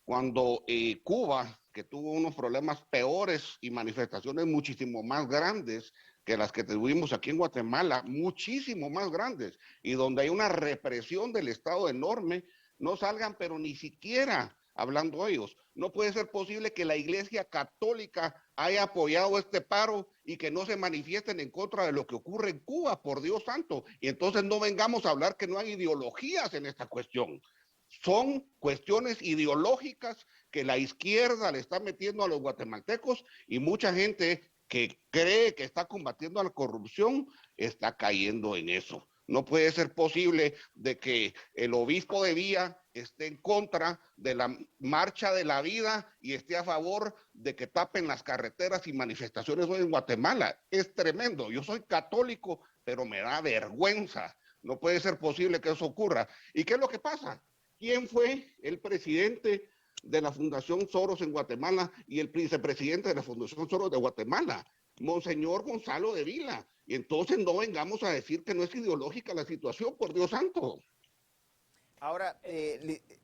cuando Cuba, que tuvo unos problemas peores y manifestaciones muchísimo más grandes que las que tuvimos aquí en Guatemala, muchísimo más grandes, y donde hay una represión del Estado enorme, no salgan, pero ni siquiera hablando ellos. No puede ser posible que la Iglesia Católica haya apoyado este paro y que no se manifiesten en contra de lo que ocurre en Cuba, por Dios santo. Y entonces no vengamos a hablar que no hay ideologías en esta cuestión. Son cuestiones ideológicas que la izquierda le está metiendo a los guatemaltecos y mucha gente que cree que está combatiendo a la corrupción está cayendo en eso. No puede ser posible de que el obispo de Vía esté en contra de la marcha de la vida y esté a favor de que tapen las carreteras y manifestaciones hoy en Guatemala. Es tremendo. Yo soy católico, pero me da vergüenza. No puede ser posible que eso ocurra. ¿Y qué es lo que pasa? ¿Quién fue el presidente de la Fundación Soros en Guatemala y el vicepresidente de la Fundación Soros de Guatemala? Monseñor Gonzalo de Vila. Y entonces no vengamos a decir que no es ideológica la situación, por Dios santo. Ahora,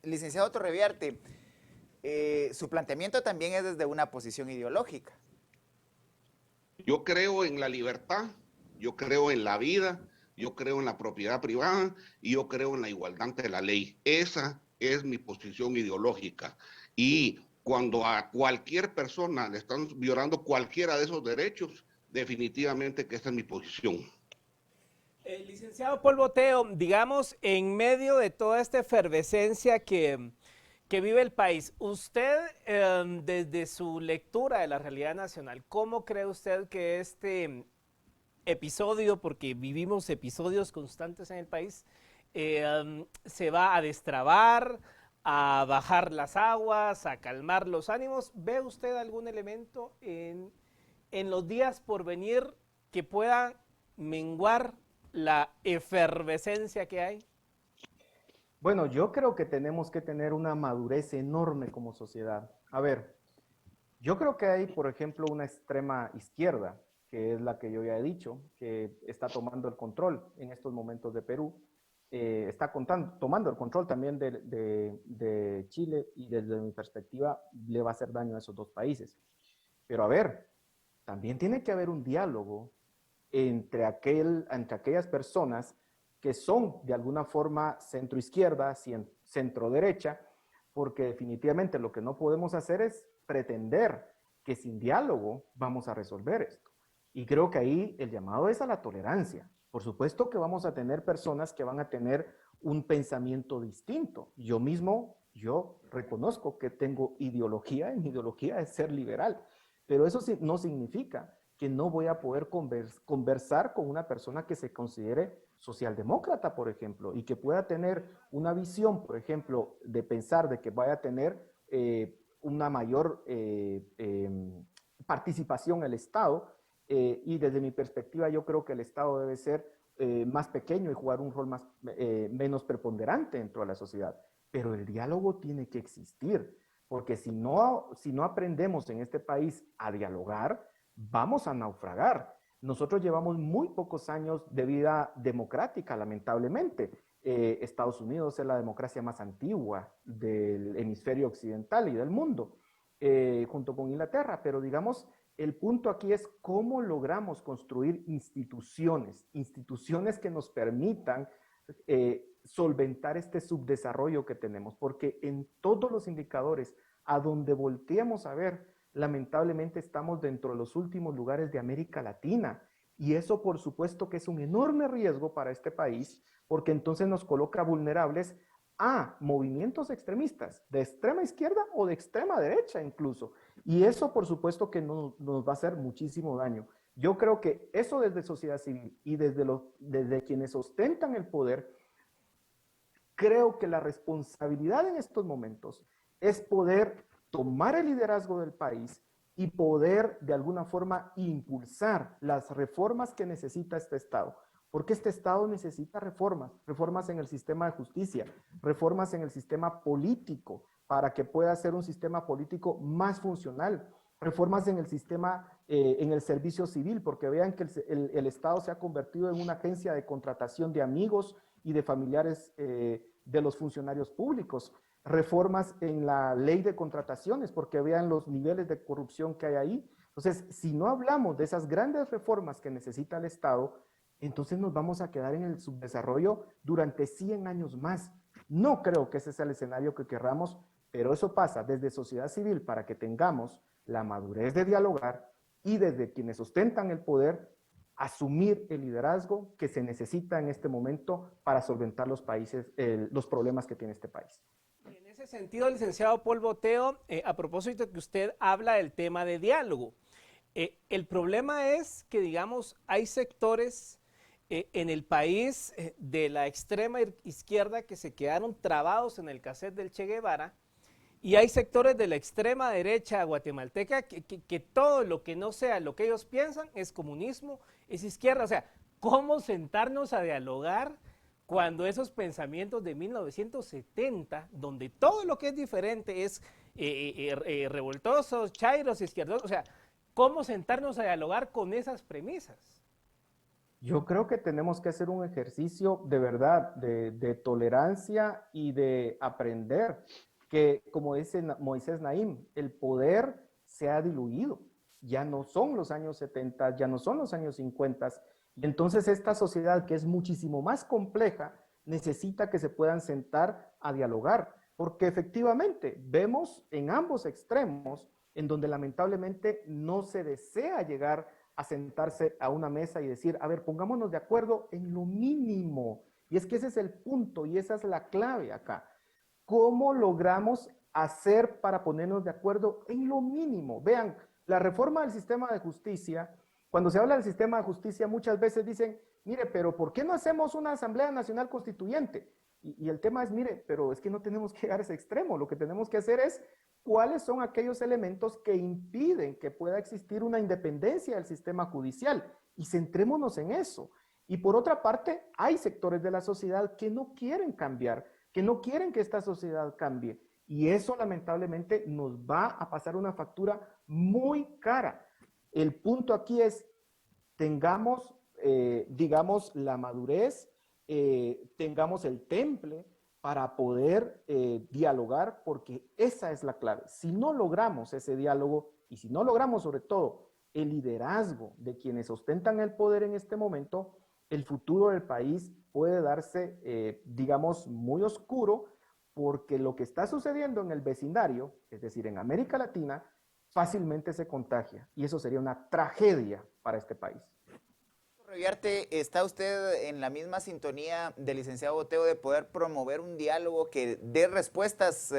licenciado Torreviarte, su planteamiento también es desde una posición ideológica. Yo creo en la libertad, yo creo en la vida, yo creo en la propiedad privada y yo creo en la igualdad ante la ley. Esa es mi posición ideológica. Y cuando a cualquier persona le están violando cualquiera de esos derechos, definitivamente que esa es mi posición. Licenciado Paul Boteo, digamos, en medio de toda esta efervescencia que vive el país, usted, desde su lectura de la realidad nacional, ¿cómo cree usted que este episodio, porque vivimos episodios constantes en el país, se va a destrabar, a bajar las aguas, a calmar los ánimos? ¿Ve usted algún elemento en los días por venir que pueda menguar la efervescencia que hay? Bueno, yo creo que tenemos que tener una madurez enorme como sociedad. A ver, yo creo que hay, por ejemplo, una extrema izquierda, que es la que yo ya he dicho, que está tomando el control en estos momentos de Perú, está tomando el control también de Chile y desde mi perspectiva le va a hacer daño a esos dos países. Pero a ver, también tiene que haber un diálogo entre aquellas personas que son de alguna forma centro-izquierda, centro-derecha, porque definitivamente lo que no podemos hacer es pretender que sin diálogo vamos a resolver esto. Y creo que ahí el llamado es a la tolerancia. Por supuesto que vamos a tener personas que van a tener un pensamiento distinto. Yo mismo, yo reconozco que tengo ideología, y mi ideología es ser liberal, pero eso no significa que no voy a poder conversar con una persona que se considere socialdemócrata, por ejemplo, y que pueda tener una visión, por ejemplo, de pensar de que vaya a tener una mayor participación el Estado, y desde mi perspectiva yo creo que el Estado debe ser más pequeño y jugar un rol menos preponderante dentro de la sociedad. Pero el diálogo tiene que existir, porque si no aprendemos en este país a dialogar, vamos a naufragar. Nosotros llevamos muy pocos años de vida democrática, lamentablemente. Estados Unidos es la democracia más antigua del hemisferio occidental y del mundo, junto con Inglaterra, pero digamos, el punto aquí es cómo logramos construir instituciones que nos permitan solventar este subdesarrollo que tenemos, porque en todos los indicadores, a donde volteemos a ver, lamentablemente estamos dentro de los últimos lugares de América Latina, y eso por supuesto que es un enorme riesgo para este país, porque entonces nos coloca vulnerables a movimientos extremistas, de extrema izquierda o de extrema derecha incluso, y eso por supuesto que nos va a hacer muchísimo daño. Yo creo que eso desde sociedad civil y desde quienes ostentan el poder, creo que la responsabilidad en estos momentos es poder tomar el liderazgo del país y poder de alguna forma impulsar las reformas que necesita este Estado. Porque este Estado necesita reformas en el sistema de justicia, reformas en el sistema político, para que pueda ser un sistema político más funcional, reformas en el sistema, en el servicio civil, porque vean que el Estado se ha convertido en una agencia de contratación de amigos y de familiares de los funcionarios públicos, reformas en la ley de contrataciones, porque vean los niveles de corrupción que hay ahí. Entonces, si no hablamos de esas grandes reformas que necesita el Estado, entonces nos vamos a quedar en el subdesarrollo durante 100 años más. No creo que ese sea el escenario que querramos, pero eso pasa desde sociedad civil para que tengamos la madurez de dialogar y desde quienes ostentan el poder, asumir el liderazgo que se necesita en este momento para solventar los problemas que tiene este país. En ese sentido, licenciado Paul Boteo, a propósito que usted habla del tema de diálogo, el problema es que, digamos, hay sectores en el país de la extrema izquierda que se quedaron trabados en el cassette del Che Guevara, y hay sectores de la extrema derecha guatemalteca que todo lo que no sea lo que ellos piensan es comunismo, es izquierda. O sea, ¿cómo sentarnos a dialogar cuando esos pensamientos de 1970, donde todo lo que es diferente es revoltosos, chairos, izquierdos? O sea, ¿cómo sentarnos a dialogar con esas premisas? Yo creo que tenemos que hacer un ejercicio de verdad, de tolerancia y de aprender que, como dice Moisés Naim, el poder se ha diluido. Ya no son los años 70, ya no son los años 50. Y entonces esta sociedad, que es muchísimo más compleja, necesita que se puedan sentar a dialogar. Porque efectivamente vemos en ambos extremos en donde lamentablemente no se desea llegar a sentarse a una mesa y decir, a ver, pongámonos de acuerdo en lo mínimo. Y es que ese es el punto y esa es la clave acá. ¿Cómo logramos hacer para ponernos de acuerdo en lo mínimo? Vean, la reforma del sistema de justicia, cuando se habla del sistema de justicia, muchas veces dicen, mire, pero ¿por qué no hacemos una Asamblea Nacional Constituyente? Y el tema es, mire, pero es que no tenemos que llegar a ese extremo. Lo que tenemos que hacer es cuáles son aquellos elementos que impiden que pueda existir una independencia del sistema judicial. Y centrémonos en eso. Y por otra parte, hay sectores de la sociedad que no quieren cambiar, que no quieren que esta sociedad cambie. Y eso lamentablemente nos va a pasar una factura muy cara. El punto aquí es, tengamos, digamos, la madurez, tengamos el temple para poder dialogar, porque esa es la clave. Si no logramos ese diálogo y si no logramos sobre todo el liderazgo de quienes ostentan el poder en este momento, el futuro del país puede darse, digamos, muy oscuro, porque lo que está sucediendo en el vecindario, es decir, en América Latina, fácilmente se contagia y eso sería una tragedia para este país. Reviarte, ¿está usted en la misma sintonía del licenciado Boteo de poder promover un diálogo que dé respuestas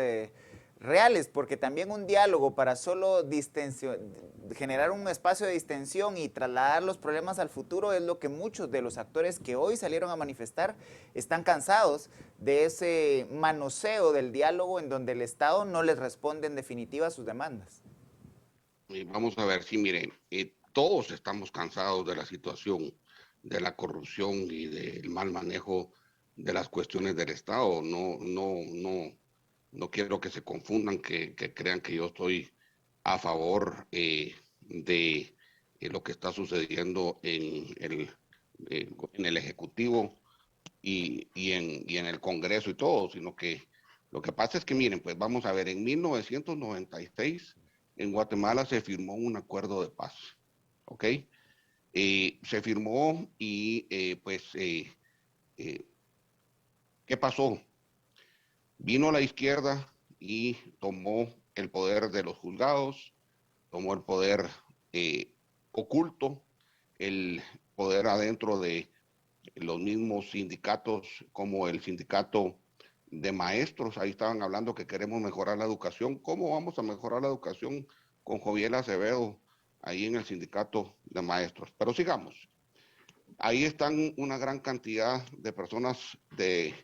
reales? Porque también un diálogo para solo generar un espacio de distensión y trasladar los problemas al futuro es lo que muchos de los actores que hoy salieron a manifestar están cansados de ese manoseo del diálogo en donde el Estado no les responde en definitiva a sus demandas. Vamos a ver, sí, miren, todos estamos cansados de la situación, de la corrupción y del mal manejo de las cuestiones del Estado. No quiero que se confundan, que crean que yo estoy a favor de lo que está sucediendo en el Ejecutivo, y en el Congreso y todo, sino que lo que pasa es que, miren, pues vamos a ver, en 1996 en Guatemala se firmó un acuerdo de paz, ¿ok? Se firmó y ¿qué pasó? Vino la izquierda y tomó el poder de los juzgados, tomó el poder oculto, el poder adentro de los mismos sindicatos como el sindicato de maestros. Ahí estaban hablando que queremos mejorar la educación. ¿Cómo vamos a mejorar la educación con Joviel Acevedo ahí en el sindicato de maestros? Pero sigamos. Ahí están una gran cantidad de personas de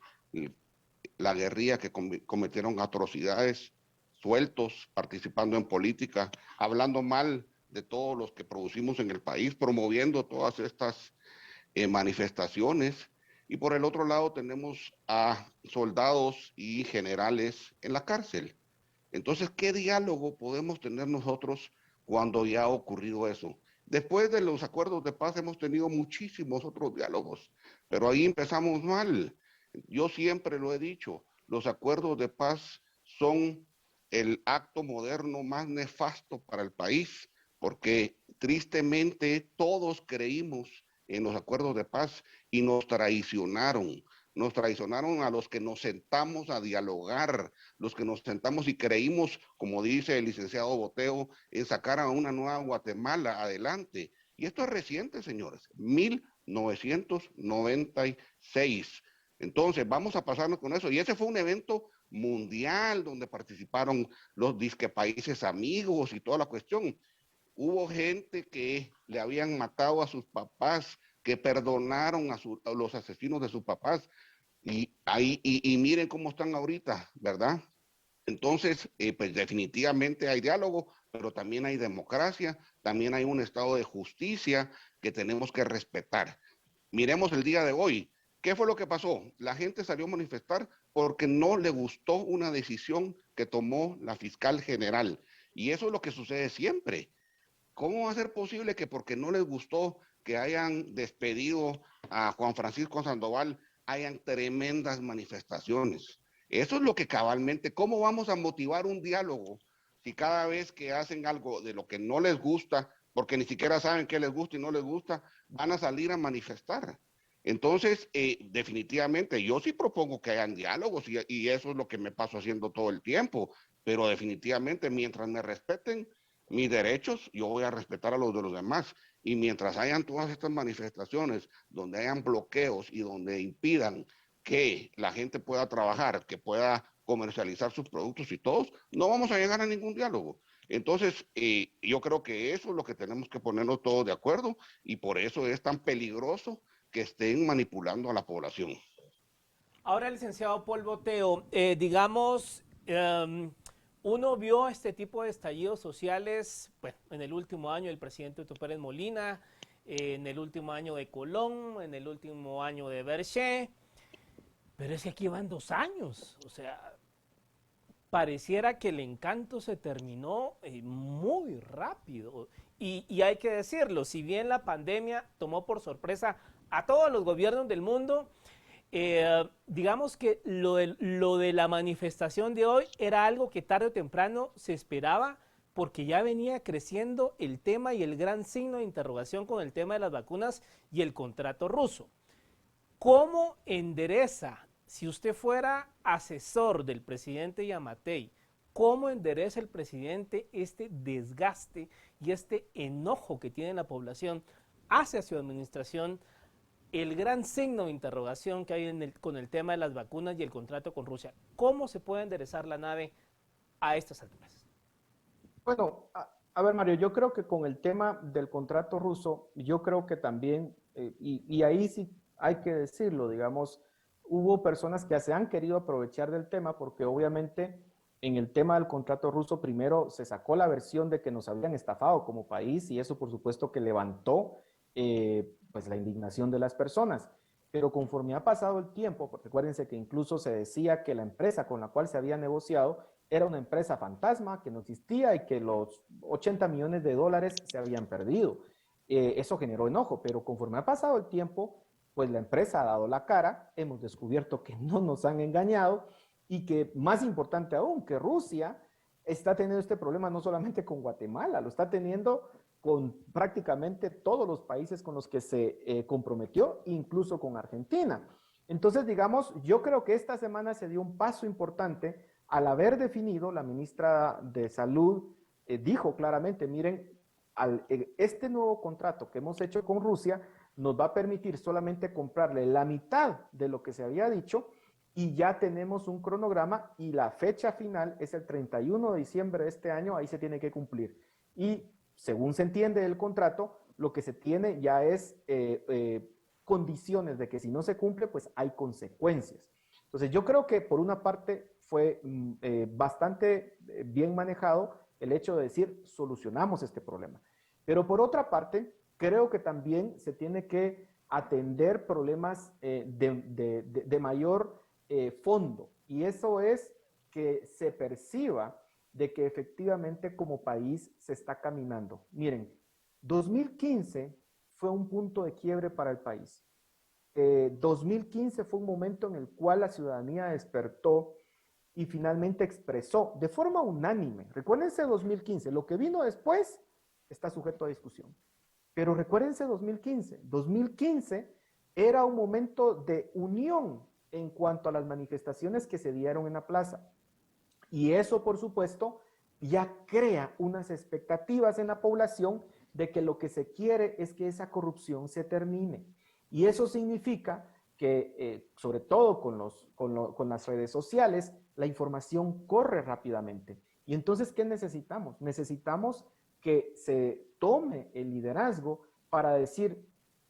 la guerrilla que cometieron atrocidades, sueltos, participando en política, hablando mal de todos los que producimos en el país, promoviendo todas estas manifestaciones. Y por el otro lado tenemos a soldados y generales en la cárcel. Entonces, ¿qué diálogo podemos tener nosotros cuando ya ha ocurrido eso? Después de los acuerdos de paz hemos tenido muchísimos otros diálogos, pero ahí empezamos mal. Yo siempre lo he dicho, los acuerdos de paz son el acto moderno más nefasto para el país, porque tristemente todos creímos en los acuerdos de paz y nos traicionaron. Nos traicionaron a los que nos sentamos a dialogar, los que nos sentamos y creímos, como dice el licenciado Boteo, en sacar a una nueva Guatemala adelante. Y esto es reciente, señores, 1996. Entonces, vamos a pasarnos con eso. Y ese fue un evento mundial donde participaron los disque países amigos y toda la cuestión. Hubo gente que le habían matado a sus papás, que perdonaron a los asesinos de sus papás, y miren cómo están ahorita, ¿verdad? Entonces, pues definitivamente hay diálogo, pero también hay democracia, también hay un estado de justicia que tenemos que respetar. Miremos el día de hoy. ¿Qué fue lo que pasó? La gente salió a manifestar porque no le gustó una decisión que tomó la fiscal general. Y eso es lo que sucede siempre. ¿Cómo va a ser posible que porque no les gustó que hayan despedido a Juan Francisco Sandoval, hayan tremendas manifestaciones? Eso es lo que cabalmente, ¿cómo vamos a motivar un diálogo si cada vez que hacen algo de lo que no les gusta, porque ni siquiera saben qué les gusta y no les gusta, van a salir a manifestar? Entonces, definitivamente, yo sí propongo que hayan diálogos y eso es lo que me paso haciendo todo el tiempo, pero definitivamente mientras me respeten mis derechos, yo voy a respetar a los de los demás. Y mientras hayan todas estas manifestaciones, donde hayan bloqueos y donde impidan que la gente pueda trabajar, que pueda comercializar sus productos y todos, no vamos a llegar a ningún diálogo. Entonces, yo creo que eso es lo que tenemos que ponernos todos de acuerdo y por eso es tan peligroso que estén manipulando a la población. Ahora, licenciado Paul Boteo, digamos, uno vio este tipo de estallidos sociales, bueno, en el último año del presidente Otto Pérez Molina, en el último año de Colón, en el último año de Berché, pero es que aquí van 2 años, o sea, pareciera que el encanto se terminó muy rápido. Y hay que decirlo, si bien la pandemia tomó por sorpresa a todos los gobiernos del mundo, digamos que lo de la manifestación de hoy era algo que tarde o temprano se esperaba porque ya venía creciendo el tema y el gran signo de interrogación con el tema de las vacunas y el contrato ruso. ¿Cómo endereza, si usted fuera asesor del presidente Yamatei, cómo endereza el presidente este desgaste y este enojo que tiene la población hacia su administración, el gran signo de interrogación que hay con el tema de las vacunas y el contrato con Rusia? ¿Cómo se puede enderezar la nave a estas alturas? Bueno, a ver, Mario, yo creo que con el tema del contrato ruso, yo creo que también, y ahí sí hay que decirlo, digamos, hubo personas que se han querido aprovechar del tema porque obviamente en el tema del contrato ruso primero se sacó la versión de que nos habían estafado como país y eso por supuesto que levantó pues la indignación de las personas. Pero conforme ha pasado el tiempo, porque acuérdense que incluso se decía que la empresa con la cual se había negociado era una empresa fantasma que no existía y que los 80 millones de dólares se habían perdido. Eso generó enojo, pero conforme ha pasado el tiempo, Pues la empresa ha dado la cara, hemos descubierto que no nos han engañado y que, más importante aún, que Rusia está teniendo este problema no solamente con Guatemala, lo está teniendo con prácticamente todos los países con los que se comprometió, incluso con Argentina. Entonces, digamos, yo creo que esta semana se dio un paso importante al haber definido, la ministra de Salud dijo claramente, miren, este nuevo contrato que hemos hecho con Rusia nos va a permitir solamente comprarle la mitad de lo que se había dicho y ya tenemos un cronograma y la fecha final es el 31 de diciembre de este año, ahí se tiene que cumplir. Y según se entiende del contrato, lo que se tiene ya es condiciones de que si no se cumple, pues hay consecuencias. Entonces yo creo que por una parte fue bastante bien manejado el hecho de decir solucionamos este problema. Pero por otra parte, creo que también se tiene que atender problemas de mayor fondo. Y eso es que se perciba de que efectivamente como país se está caminando. Miren, 2015 fue un punto de quiebre para el país. 2015 fue un momento en el cual la ciudadanía despertó y finalmente expresó de forma unánime. Recuérdense 2015, lo que vino después está sujeto a discusión. Pero recuérdense 2015. 2015 era un momento de unión en cuanto a las manifestaciones que se dieron en la plaza. Y eso, por supuesto, ya crea unas expectativas en la población de que lo que se quiere es que esa corrupción se termine. Y eso significa que, sobre todo con las redes sociales, la información corre rápidamente. Y entonces, ¿qué necesitamos? Necesitamos que se tome el liderazgo para decir,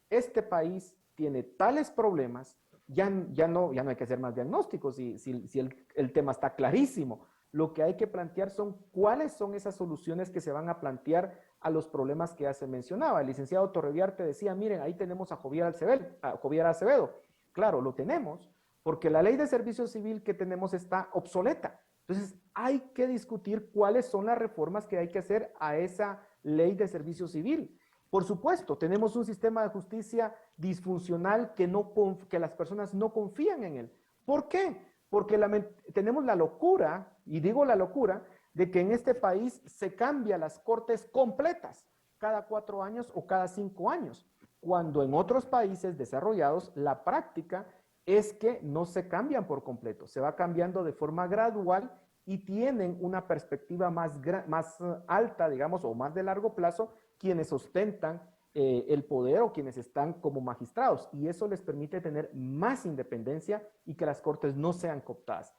este país tiene tales problemas, ya no hay que hacer más diagnósticos si el tema está clarísimo. Lo que hay que plantear son cuáles son esas soluciones que se van a plantear a los problemas que ya se mencionaba. El licenciado Torreviarte decía, miren, ahí tenemos a Jovier Acevedo. Claro, lo tenemos, porque la ley de servicio civil que tenemos está obsoleta. Entonces, hay que discutir cuáles son las reformas que hay que hacer a esa ley de servicio civil. Por supuesto, tenemos un sistema de justicia disfuncional que las personas no confían en él. ¿Por qué? Porque tenemos la locura, y digo la locura, de que en este país se cambian las cortes completas cada 4 años o cada 5 años, cuando en otros países desarrollados la práctica es que no se cambian por completo, se va cambiando de forma gradual y tienen una perspectiva más alta, digamos, o más de largo plazo, quienes ostentan el poder o quienes están como magistrados, y eso les permite tener más independencia y que las cortes no sean cooptadas.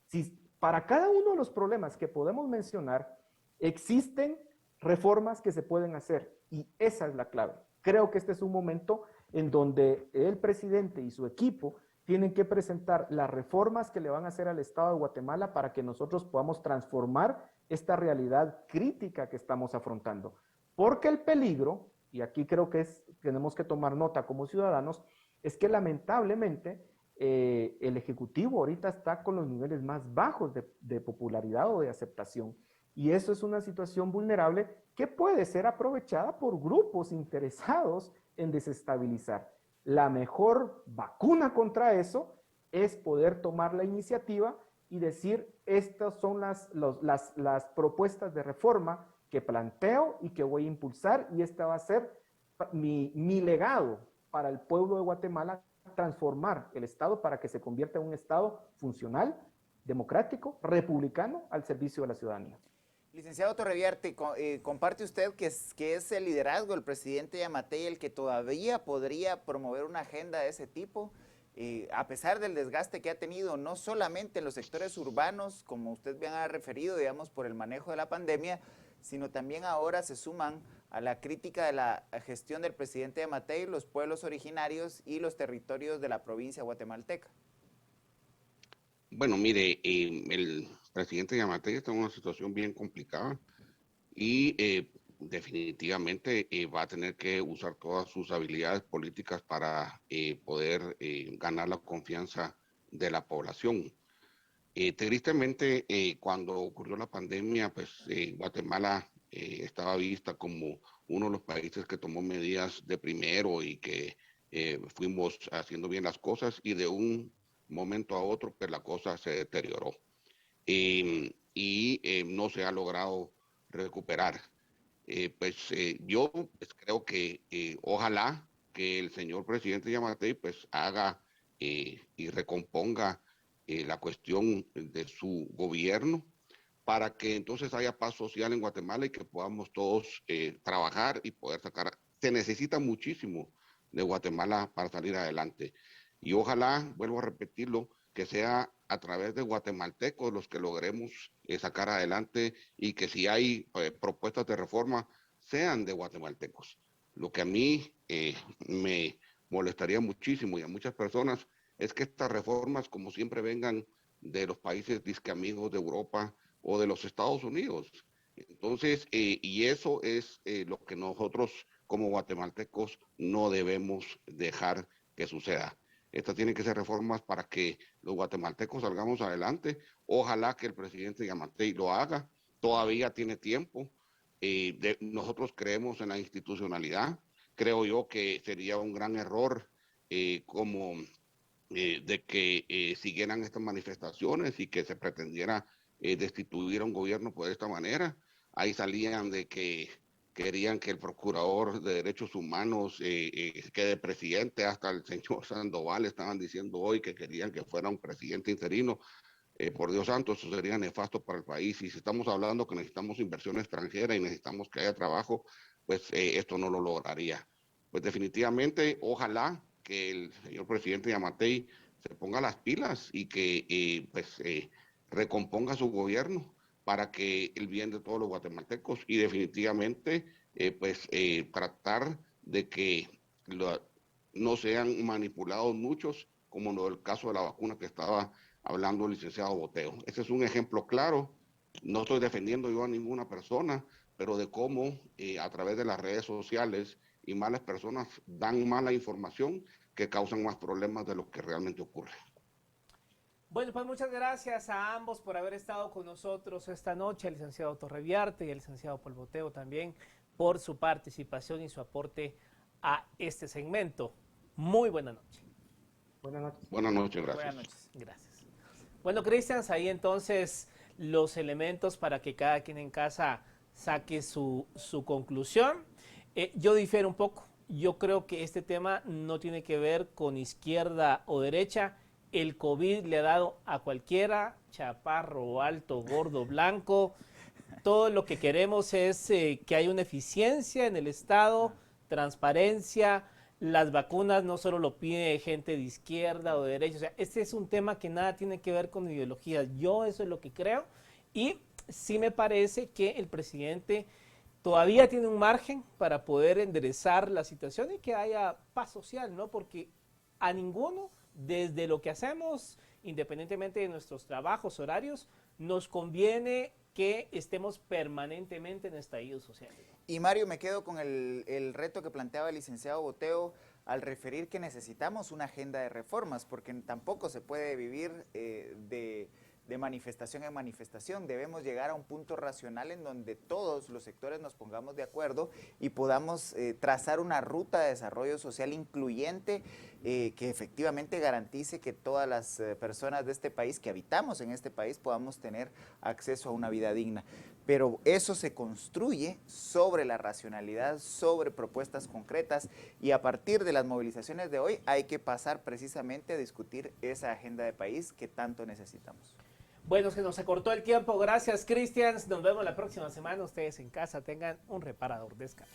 Si para cada uno de los problemas que podemos mencionar, existen reformas que se pueden hacer, y esa es la clave. Creo que este es un momento en donde el presidente y su equipo tienen que presentar las reformas que le van a hacer al Estado de Guatemala para que nosotros podamos transformar esta realidad crítica que estamos afrontando. Porque el peligro, y aquí creo que tenemos que tomar nota como ciudadanos, es que lamentablemente el Ejecutivo ahorita está con los niveles más bajos de popularidad o de aceptación. Y eso es una situación vulnerable que puede ser aprovechada por grupos interesados en desestabilizar. La mejor vacuna contra eso es poder tomar la iniciativa y decir, estas son las propuestas de reforma que planteo y que voy a impulsar, y esta va a ser mi legado para el pueblo de Guatemala, transformar el Estado para que se convierta en un Estado funcional, democrático, republicano, al servicio de la ciudadanía. Licenciado Torreviarte, ¿comparte usted que es el liderazgo del presidente Yamatei el que todavía podría promover una agenda de ese tipo? A pesar del desgaste que ha tenido, no solamente en los sectores urbanos, como usted bien ha referido, digamos, por el manejo de la pandemia, sino también ahora se suman a la crítica de la gestión del presidente Yamatei los pueblos originarios y los territorios de la provincia guatemalteca. Bueno, mire, el presidente Yamatei está en una situación bien complicada y definitivamente va a tener que usar todas sus habilidades políticas para poder ganar la confianza de la población. Tristemente, cuando ocurrió la pandemia, pues Guatemala estaba vista como uno de los países que tomó medidas de primero y que fuimos haciendo bien las cosas y de un momento a otro pues la cosa se deterioró y no se ha logrado recuperar. Yo pues, creo que ojalá que el señor presidente Yamatei pues haga y recomponga la cuestión de su gobierno para que entonces haya paz social en Guatemala y que podamos todos trabajar y poder sacar. Se necesita muchísimo de Guatemala para salir adelante. Y ojalá, vuelvo a repetirlo, que sea a través de guatemaltecos los que logremos sacar adelante y que si hay propuestas de reforma sean de guatemaltecos. Lo que a mí me molestaría muchísimo y a muchas personas es que estas reformas, como siempre, vengan de los países disque amigos de Europa o de los Estados Unidos. Entonces, y eso es lo que nosotros como guatemaltecos no debemos dejar que suceda. Estas tienen que ser reformas para que los guatemaltecos salgamos adelante. Ojalá que el presidente Yamatei lo haga. Todavía tiene tiempo. Nosotros creemos en la institucionalidad. Creo yo que sería un gran error como de que siguieran estas manifestaciones y que se pretendiera destituir a un gobierno por esta manera. Ahí salían de que querían que el procurador de derechos humanos quede presidente, hasta el señor Sandoval estaban diciendo hoy que querían que fuera un presidente interino. Por Dios santo, eso sería nefasto para el país. Y si estamos hablando que necesitamos inversión extranjera y necesitamos que haya trabajo, pues esto no lo lograría. Pues definitivamente, ojalá que el señor presidente Yamatei se ponga las pilas y que recomponga su gobierno para que el bien de todos los guatemaltecos y definitivamente tratar de que no sean manipulados muchos, como lo del caso de la vacuna que estaba hablando el licenciado Boteo. Ese es un ejemplo claro. No estoy defendiendo yo a ninguna persona, pero de cómo a través de las redes sociales y malas personas dan mala información que causan más problemas de lo que realmente ocurre. Bueno, pues muchas gracias a ambos por haber estado con nosotros esta noche, al licenciado Torreviarte y al licenciado Paul Boteo también, por su participación y su aporte a este segmento. Muy buena noche. Buenas noches. Buenas noches, gracias. Buenas noches. Gracias. Bueno, Cristian, ahí entonces los elementos para que cada quien en casa saque su conclusión. Yo difiero un poco. Yo creo que este tema no tiene que ver con izquierda o derecha. El COVID le ha dado a cualquiera, chaparro, alto, gordo, blanco. Todo lo que queremos es que haya una eficiencia en el Estado, transparencia. Las vacunas no solo lo pide gente de izquierda o de derecha. O sea, este es un tema que nada tiene que ver con ideologías. Yo eso es lo que creo. Y sí me parece que el presidente todavía tiene un margen para poder enderezar la situación y que haya paz social, ¿no? Porque a ninguno, desde lo que hacemos, independientemente de nuestros trabajos, horarios, nos conviene que estemos permanentemente en estallidos sociales. Y Mario, me quedo con el reto que planteaba el licenciado Boteo al referir que necesitamos una agenda de reformas, porque tampoco se puede vivir de manifestación en manifestación. Debemos llegar a un punto racional en donde todos los sectores nos pongamos de acuerdo y podamos trazar una ruta de desarrollo social incluyente que efectivamente garantice que todas las personas de este país, que habitamos en este país, podamos tener acceso a una vida digna. Pero eso se construye sobre la racionalidad, sobre propuestas concretas, y a partir de las movilizaciones de hoy hay que pasar precisamente a discutir esa agenda de país que tanto necesitamos. Bueno, se nos acortó el tiempo. Gracias, Cristian. Nos vemos la próxima semana. Ustedes en casa tengan un reparador. Descanso.